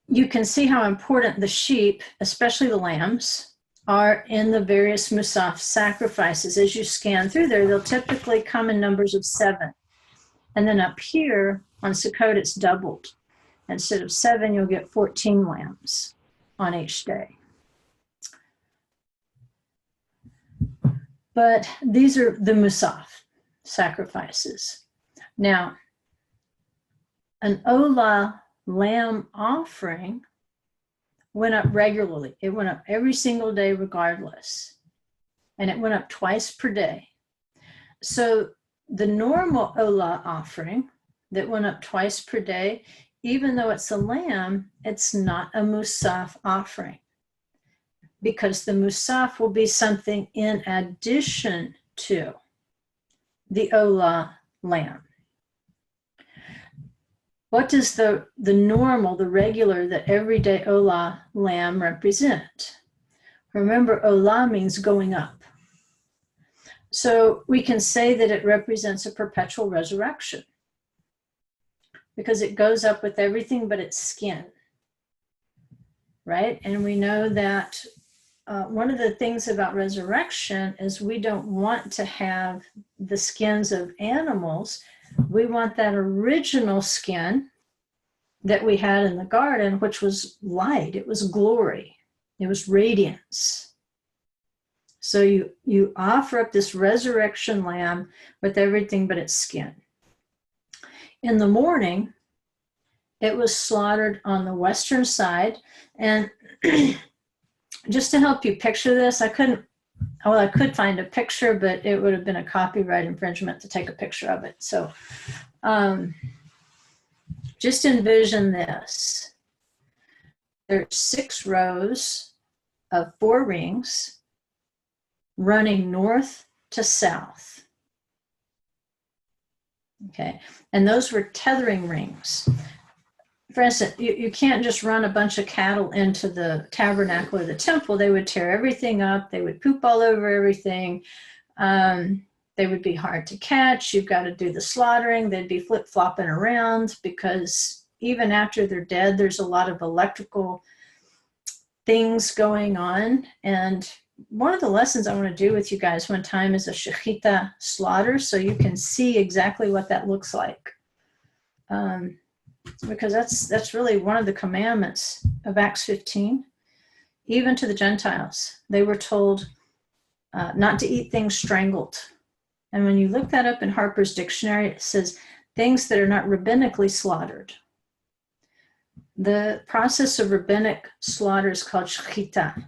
you can see how important the sheep, especially the lambs, are in the various Musaf sacrifices. As you scan through there, they'll typically come in numbers of 7. And then up here on Sukkot, it's doubled. Instead of 7, you'll get 14 lambs on each day. But these are the Musaf sacrifices. Now, an Ola lamb offering went up regularly. It went up every single day regardless. And it went up twice per day. So the normal Ola offering that went up twice per day, even though it's a lamb, it's not a Musaf offering, because the Musaf will be something in addition to the Ola lamb. What does the normal, the regular, the everyday Ola lamb represent? Remember, Ola means going up. So we can say that it represents a perpetual resurrection, because it goes up with everything but its skin, right? And we know that one of the things about resurrection is we don't want to have the skins of animals. We want that original skin that we had in the garden, which was light, it was glory, it was radiance. So you offer up this resurrection lamb with everything but its skin. In the morning, it was slaughtered on the western side. And just to help you picture this, I could find a picture, but it would have been a copyright infringement to take a picture of it. So just envision this. There's 6 rows of 4 rings running north to south. Okay, and those were tethering rings. For instance, you can't just run a bunch of cattle into the tabernacle or the temple. They would tear everything up. They would poop all over everything. They would be hard to catch. You've got to do the slaughtering. They'd be flip-flopping around, because even after they're dead, there's a lot of electrical things going on. And one of the lessons I want to do with you guys one time is a shechita slaughter, so you can see exactly what that looks like. Because that's really one of the commandments of Acts 15. Even to the Gentiles, they were told not to eat things strangled. And when you look that up in Harper's Dictionary, it says things that are not rabbinically slaughtered. The process of rabbinic slaughter is called shechita.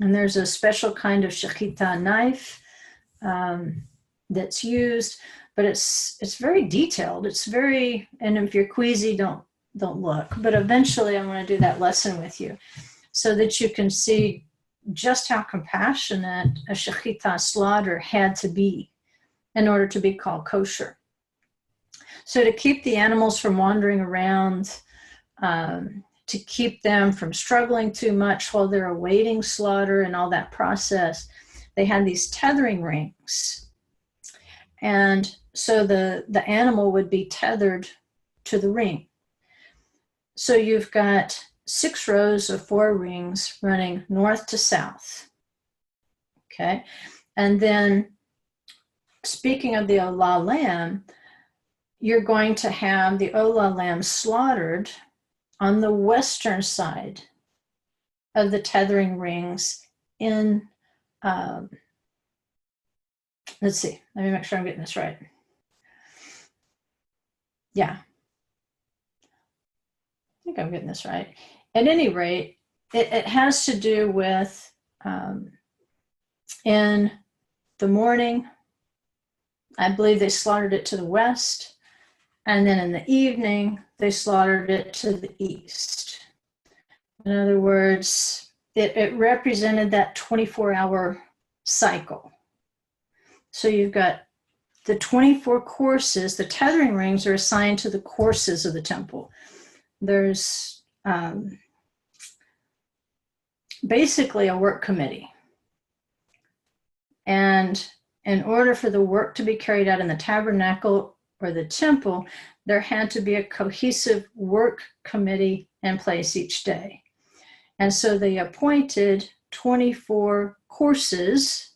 And there's a special kind of shechita knife that's used, but it's very detailed. It's very, and if you're queasy, don't look. But eventually I want to do that lesson with you so that you can see just how compassionate a shechita slaughter had to be in order to be called kosher. So to keep the animals from wandering around, to keep them from struggling too much while they're awaiting slaughter and all that process, they had these tethering rings. And so the animal would be tethered to the ring. So you've got 6 rows of 4 rings running north to south. Okay. And then speaking of the Ola lamb, you're going to have the Ola lamb slaughtered on the western side of the tethering rings in, let's see, let me make sure I'm getting this right. Yeah, I think I'm getting this right. At any rate, it has to do with in the morning, I believe they slaughtered it to the west, and then in the evening, they slaughtered it to the east. In other words, it represented that 24-hour cycle. So you've got the 24 courses. The tethering rings are assigned to the courses of the temple. There's basically a work committee. And in order for the work to be carried out in the tabernacle or the temple, there had to be a cohesive work committee in place each day. And so they appointed 24 courses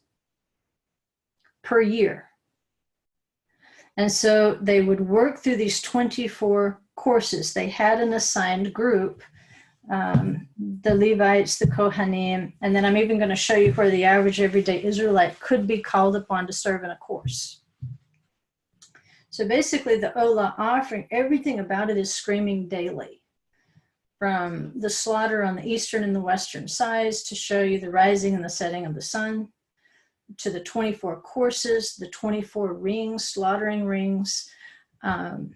per year. And so they would work through these 24 courses. They had an assigned group, the Levites, the Kohanim, and then I'm even going to show you where the average everyday Israelite could be called upon to serve in a course. So basically the Ola offering, everything about it is screaming daily. From the slaughter on the eastern and the western sides to show you the rising and the setting of the sun, to the 24 courses, the 24 rings, slaughtering rings. But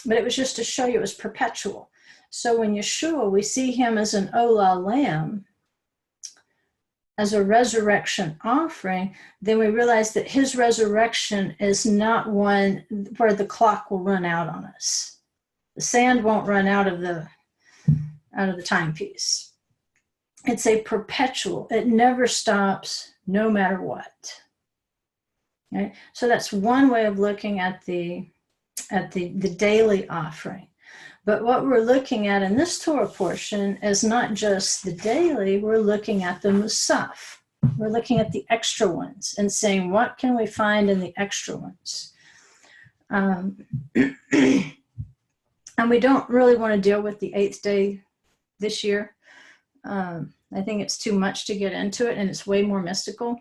it was just to show you it was perpetual. So when Yeshua, we see him as an Ola lamb, as a resurrection offering, then we realize that his resurrection is not one where the clock will run out on us. The sand won't run out of the timepiece. It's a perpetual. It never stops, no matter what. Right? So that's one way of looking at the daily offering. But what we're looking at in this Torah portion is not just the daily, we're looking at the Musaf. We're looking at the extra ones and saying, what can we find in the extra ones? And we don't really want to deal with the 8th day this year. I think it's too much to get into it, and it's way more mystical.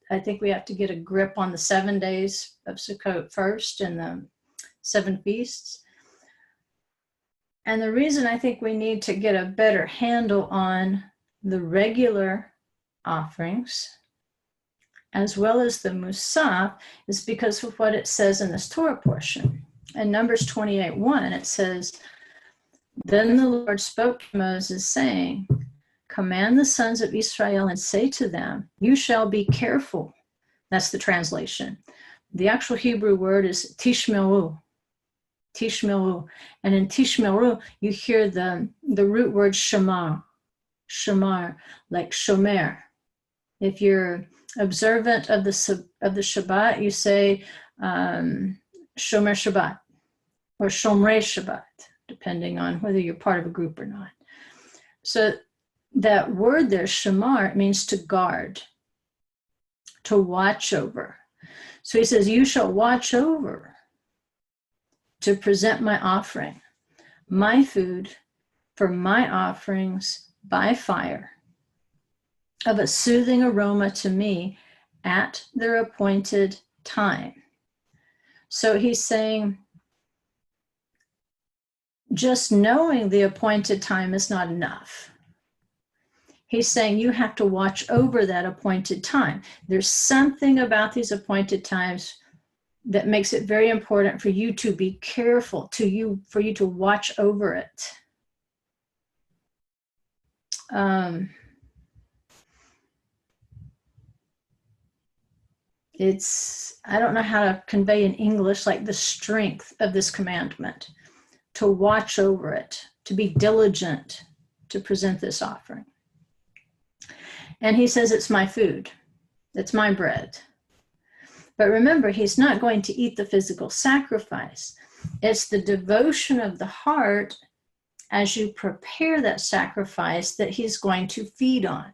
I think we have to get a grip on the 7 days of Sukkot first and the 7 feasts. And the reason I think we need to get a better handle on the regular offerings as well as the Musaf is because of what it says in this Torah portion. In Numbers 28:1, it says, "Then the Lord spoke to Moses, saying, command the sons of Israel and say to them, you shall be careful." That's the translation. The actual Hebrew word is tishmeru. Tishmeru. And in tishmeru, you hear the root word shamar, like shomer. If you're observant of the Shabbat, you say shomer Shabbat or shomrei Shabbat, depending on whether you're part of a group or not. So that word there, shamar, means to guard, to watch over. So he says, you shall watch over to present my offering, my food for my offerings by fire, of a soothing aroma to me at their appointed time. So he's saying, just knowing the appointed time is not enough. He's saying you have to watch over that appointed time. There's something about these appointed times that makes it very important for you to be careful, for you to watch over it. I don't know how to convey in English, like the strength of this commandment, to watch over it, to be diligent to present this offering. And he says, it's my food. It's my bread. But remember, he's not going to eat the physical sacrifice. It's the devotion of the heart as you prepare that sacrifice that he's going to feed on.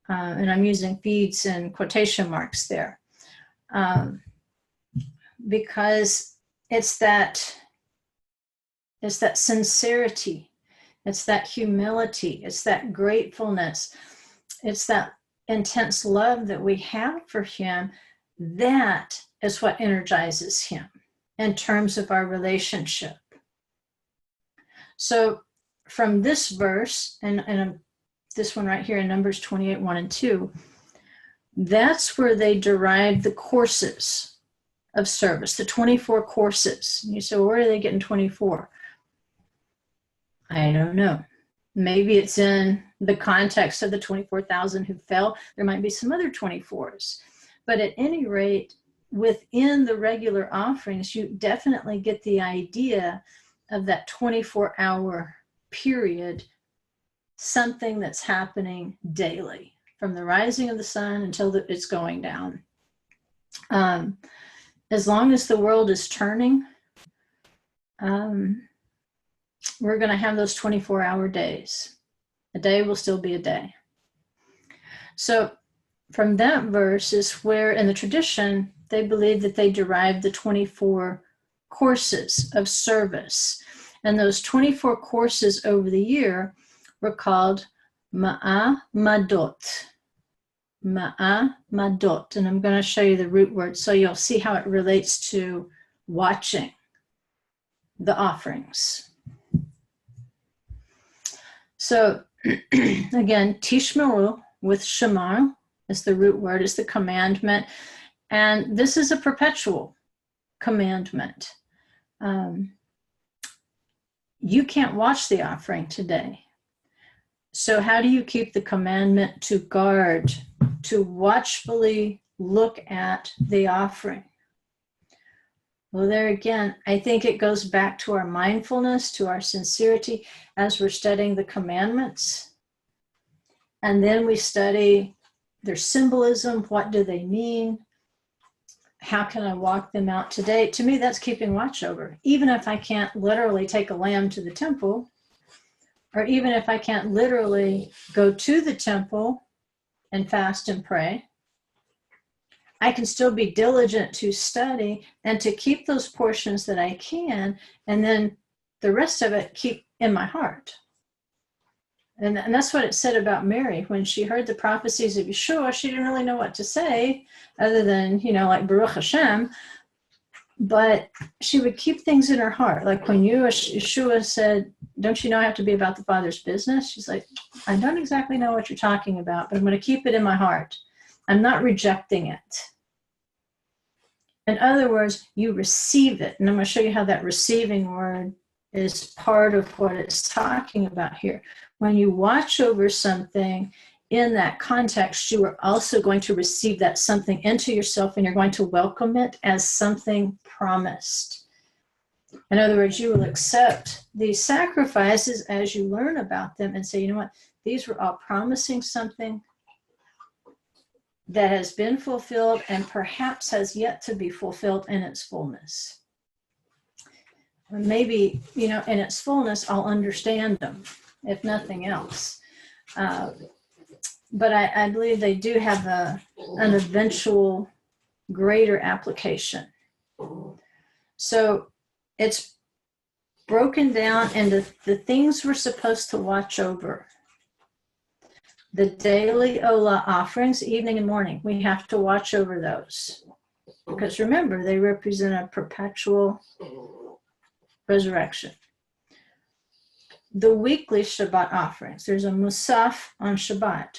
And I'm using feeds in quotation marks there. Because it's that sincerity, it's that humility, it's that gratefulness, it's that intense love that we have for him. That is what energizes him in terms of our relationship. So from this verse, and this one right here in Numbers 28, 1 and 2, that's where they derive the courses of service, the 24 courses. And you say, well, where are they getting 24? I don't know. Maybe it's in the context of the 24,000 who fell. There might be some other 24s. But at any rate, within the regular offerings, you definitely get the idea of that 24-hour period, something that's happening daily, from the rising of the sun until it's going down. As long as the world is turning, we're going to have those 24-hour days. A day will still be a day. So from that verse is where, in the tradition, they believe that they derived the 24 courses of service. And those 24 courses over the year were called Maamadot. Maamadot. And I'm going to show you the root word so you'll see how it relates to watching the offerings. So again, Tishmeru with Shamar is the root word, is the commandment. And this is a perpetual commandment. You can't watch the offering today. So how do you keep the commandment to guard, to watchfully look at the offering? Well, there again, I think it goes back to our mindfulness, to our sincerity as we're studying the commandments. And then we study their symbolism. What do they mean? How can I walk them out today? To me, that's keeping watch over. Even if I can't literally take a lamb to the temple, or even if I can't literally go to the temple and fast and pray, I can still be diligent to study and to keep those portions that I can, and then the rest of it keep in my heart. And that's what it said about Mary. When she heard the prophecies of Yeshua, she didn't really know what to say other than, like Baruch Hashem. But she would keep things in her heart. Like when Yeshua said, don't you know I have to be about the Father's business? She's like, I don't exactly know what you're talking about, but I'm going to keep it in my heart. I'm not rejecting it. In other words, you receive it. And I'm going to show you how that receiving word is part of what it's talking about here. When you watch over something in that context, you are also going to receive that something into yourself, and you're going to welcome it as something promised. In other words, you will accept these sacrifices as you learn about them and say, you know what, these were all promising something that has been fulfilled and perhaps has yet to be fulfilled in its fullness. Maybe, in its fullness, I'll understand them, if nothing else. But I believe they do have an eventual greater application. So it's broken down into the things we're supposed to watch over. The Daily Ola Offerings, evening and morning, we have to watch over those. Because remember, they represent a perpetual resurrection. The weekly Shabbat offerings, there's a Musaf on Shabbat.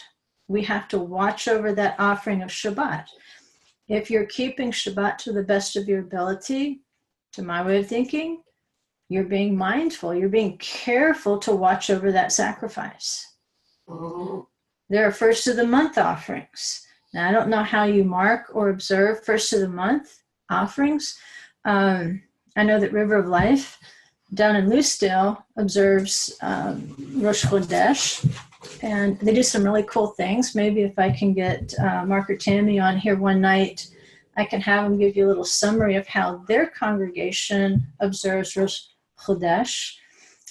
We have to watch over that offering of Shabbat. If you're keeping Shabbat to the best of your ability, to my way of thinking, you're being mindful, you're being careful to watch over that sacrifice. There are first of the month offerings. Now, I don't know how you mark or observe first of the month offerings. I know that River of Life down in Lucedale observes Rosh Chodesh, and they do some really cool things. Maybe if I can get Mark or Tammy on here one night, I can have them give you a little summary of how their congregation observes Rosh Chodesh.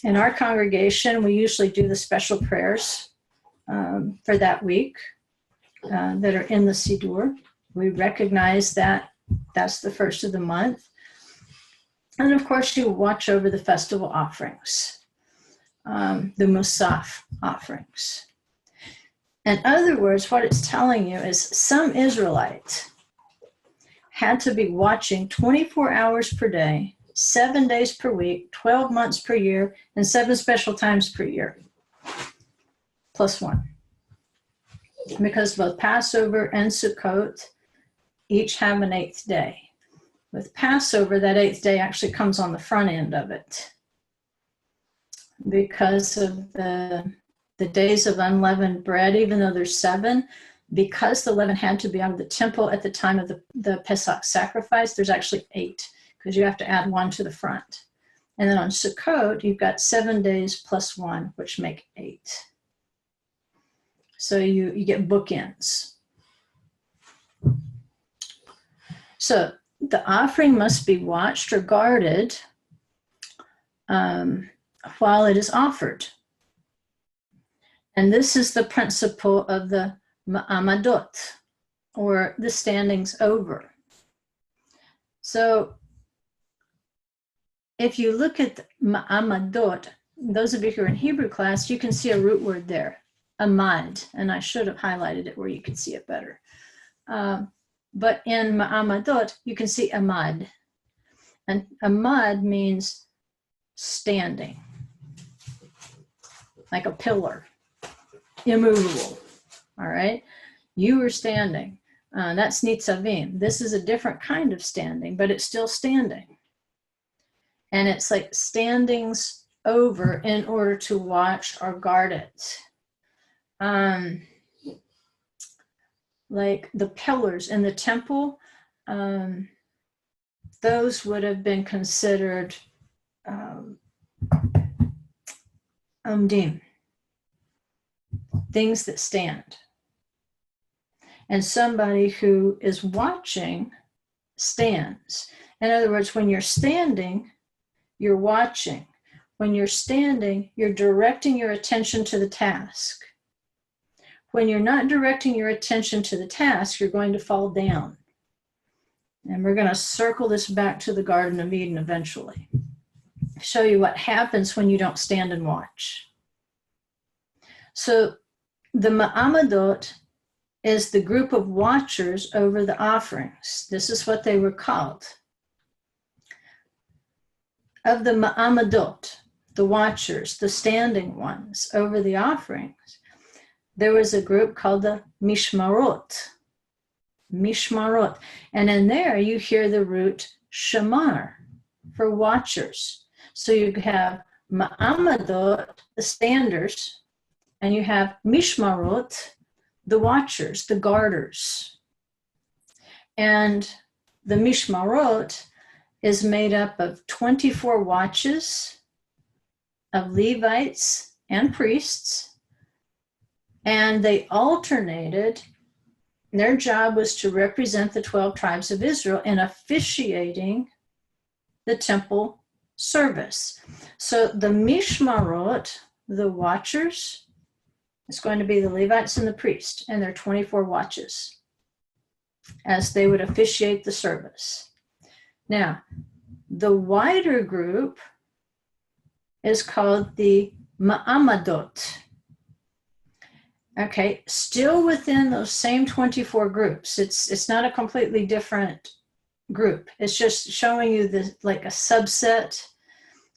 In our congregation, we usually do the special prayers for that week that are in the Siddur. We recognize that that's the first of the month. And of course, you watch over the festival offerings, the Musaf offerings. In other words, what it's telling you is some Israelite had to be watching 24 hours per day, 7 days per week, 12 months per year, and 7 special times per year, plus 1. Because both Passover and Sukkot each have an 8th day. With Passover, that 8th day actually comes on the front end of it because of the days of unleavened bread, even though there's 7, because the leaven had to be out of the temple at the time of the Pesach sacrifice, there's actually 8 because you have to add 1 to the front. And then on Sukkot, you've got 7 days plus 1, which make 8. So you get bookends. So the offering must be watched or guarded while it is offered. And this is the principle of the Maamadot, or the standings over. So if you look at Maamadot, those of you who are in Hebrew class, you can see a root word there, amad, and I should have highlighted it where you could see it better. But in Maamadot, you can see amad. And amad means standing, like a pillar, immovable. All right? You were standing. That's nitzavim. This is a different kind of standing, but it's still standing. And it's like standings over in order to watch or guard it. Like the pillars in the temple, those would have been considered umdim, things that stand. And somebody who is watching stands. In other words, when you're standing, you're watching. When you're standing, you're directing your attention to the task. When you're not directing your attention to the task, you're going to fall down. And we're going to circle this back to the Garden of Eden eventually. Show you what happens when you don't stand and watch. So the Maamadot is the group of watchers over the offerings. This is what they were called. Of the Maamadot, the watchers, the standing ones over the offerings, there was a group called the Mishmarot. Mishmarot. And in there you hear the root shamar for watchers. So you have Maamadot, the standers, and you have Mishmarot, the watchers, the guarders. And the Mishmarot is made up of 24 watches of Levites and priests, and they alternated. Their job was to represent the 12 tribes of Israel in officiating the temple service. So the Mishmarot, the watchers, is going to be the Levites and the priests, and their 24 watches as they would officiate the service. Now, the wider group is called the Maamadot. Okay, still within those same 24 groups. It's not a completely different group. It's just showing you like a subset,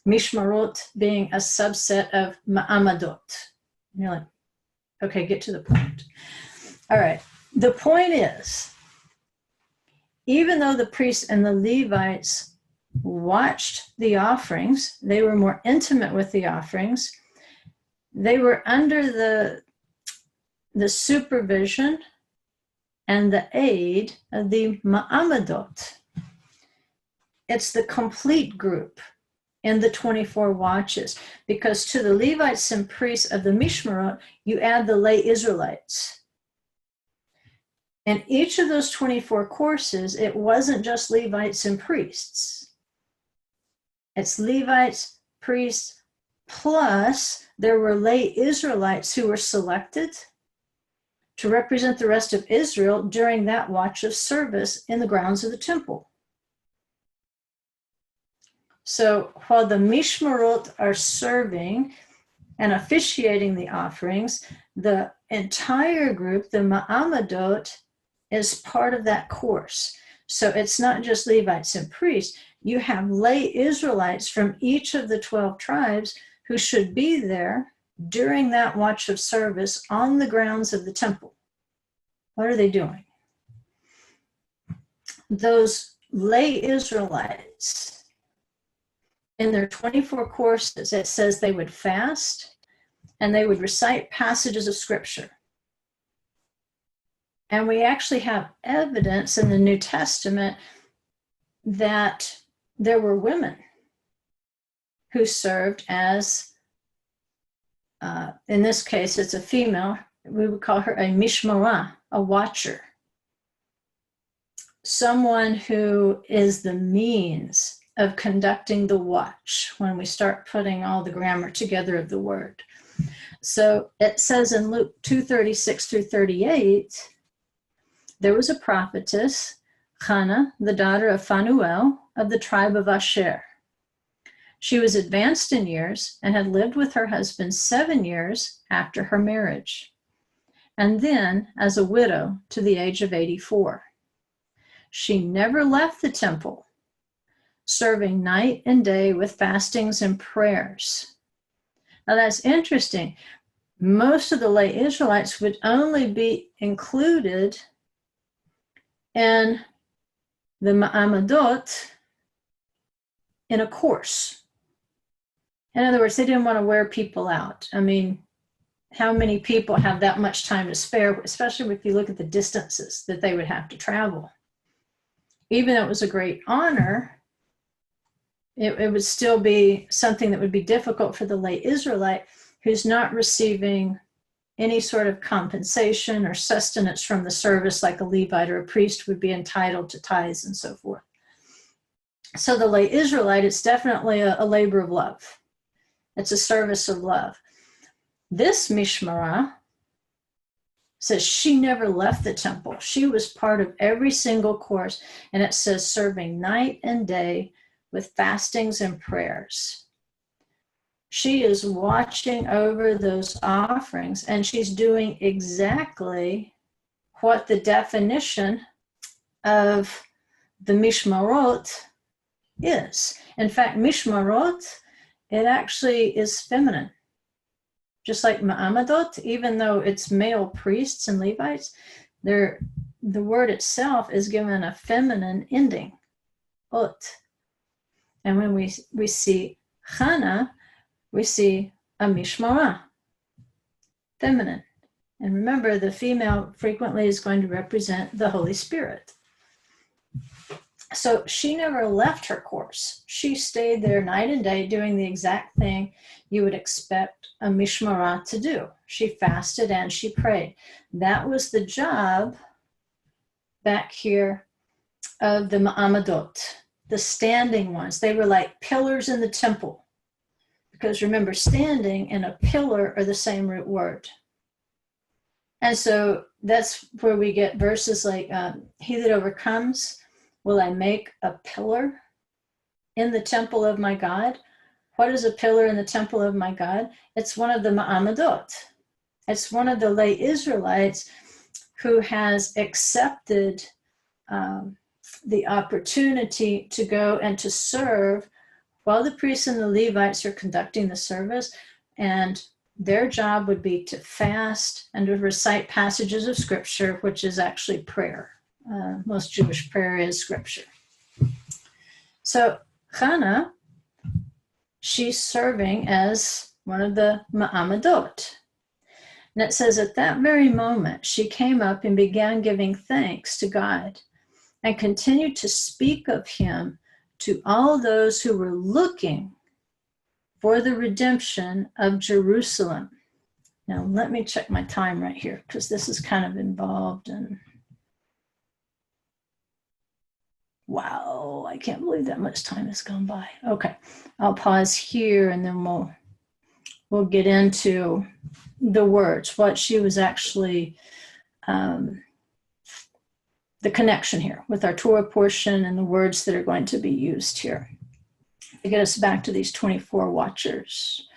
Mishmarot being a subset of Maamadot. And you're like, okay, get to the point. All right, the point is, even though the priests and the Levites watched the offerings, they were more intimate with the offerings, they were under the supervision and the aid of the Maamadot. It's the complete group in the 24 watches, because to the Levites and priests of the Mishmarot, you add the lay Israelites. And each of those 24 courses, it wasn't just Levites and priests. It's Levites, priests, plus there were lay Israelites who were selected to represent the rest of Israel during that watch of service in the grounds of the temple. So while the Mishmarot are serving and officiating the offerings, the entire group, the Maamadot, is part of that course. So it's not just Levites and priests. You have lay Israelites from each of the 12 tribes who should be there during that watch of service on the grounds of the temple. What are they doing? Those lay Israelites, in their 24 courses, it says they would fast and they would recite passages of scripture. And we actually have evidence in the New Testament that there were women who served as, in this case, it's a female, we would call her a mishmarah, a watcher. Someone who is the means of conducting the watch when we start putting all the grammar together of the word. So it says in Luke 2:36 through 38, there was a prophetess, Hannah, the daughter of Phanuel of the tribe of Asher. She was advanced in years and had lived with her husband 7 years after her marriage, and then as a widow to the age of 84. She never left the temple, serving night and day with fastings and prayers. Now that's interesting. Most of the lay Israelites would only be included in the Maamadot in a course. In other words, they didn't want to wear people out. I mean, how many people have that much time to spare, especially if you look at the distances that they would have to travel? Even though it was a great honor, it would still be something that would be difficult for the lay Israelite who's not receiving any sort of compensation or sustenance from the service like a Levite or a priest would be entitled to tithes and so forth. So the lay Israelite, it's definitely a labor of love. It's a service of love. This Mishmarah says she never left the temple. She was part of every single course, and it says serving night and day with fastings and prayers. She is watching over those offerings, and she's doing exactly what the definition of the Mishmarot is. In fact, Mishmarot, it actually is feminine. Just like Maamadot, even though it's male priests and Levites, the word itself is given a feminine ending, ot. And when we see Hannah, we see a mishmarah, feminine. And remember, the female frequently is going to represent the Holy Spirit. So she never left her course. She stayed there night and day doing the exact thing you would expect a mishmarah to do. She fasted and she prayed. That was the job back here of the Maamadot, the standing ones. They were like pillars in the temple. Because remember, standing and a pillar are the same root word. And so that's where we get verses like, he that overcomes, will I make a pillar in the temple of my God? What is a pillar in the temple of my God? It's one of the Maamadot. It's one of the lay Israelites who has accepted the opportunity to go and to serve while the priests and the Levites are conducting the service, and their job would be to fast and to recite passages of scripture, which is actually prayer. Most Jewish prayer is scripture. So Hannah, she's serving as one of the Maamadot. And it says, at that very moment, she came up and began giving thanks to God and continued to speak of him to all those who were looking for the redemption of Jerusalem. Now, let me check my time right here, because this is kind of involved. And wow, I can't believe that much time has gone by. Okay, I'll pause here, and then we'll get into the words, what she was actually, the connection here with our Torah portion and the words that are going to be used here to get us back to these 24 watchers.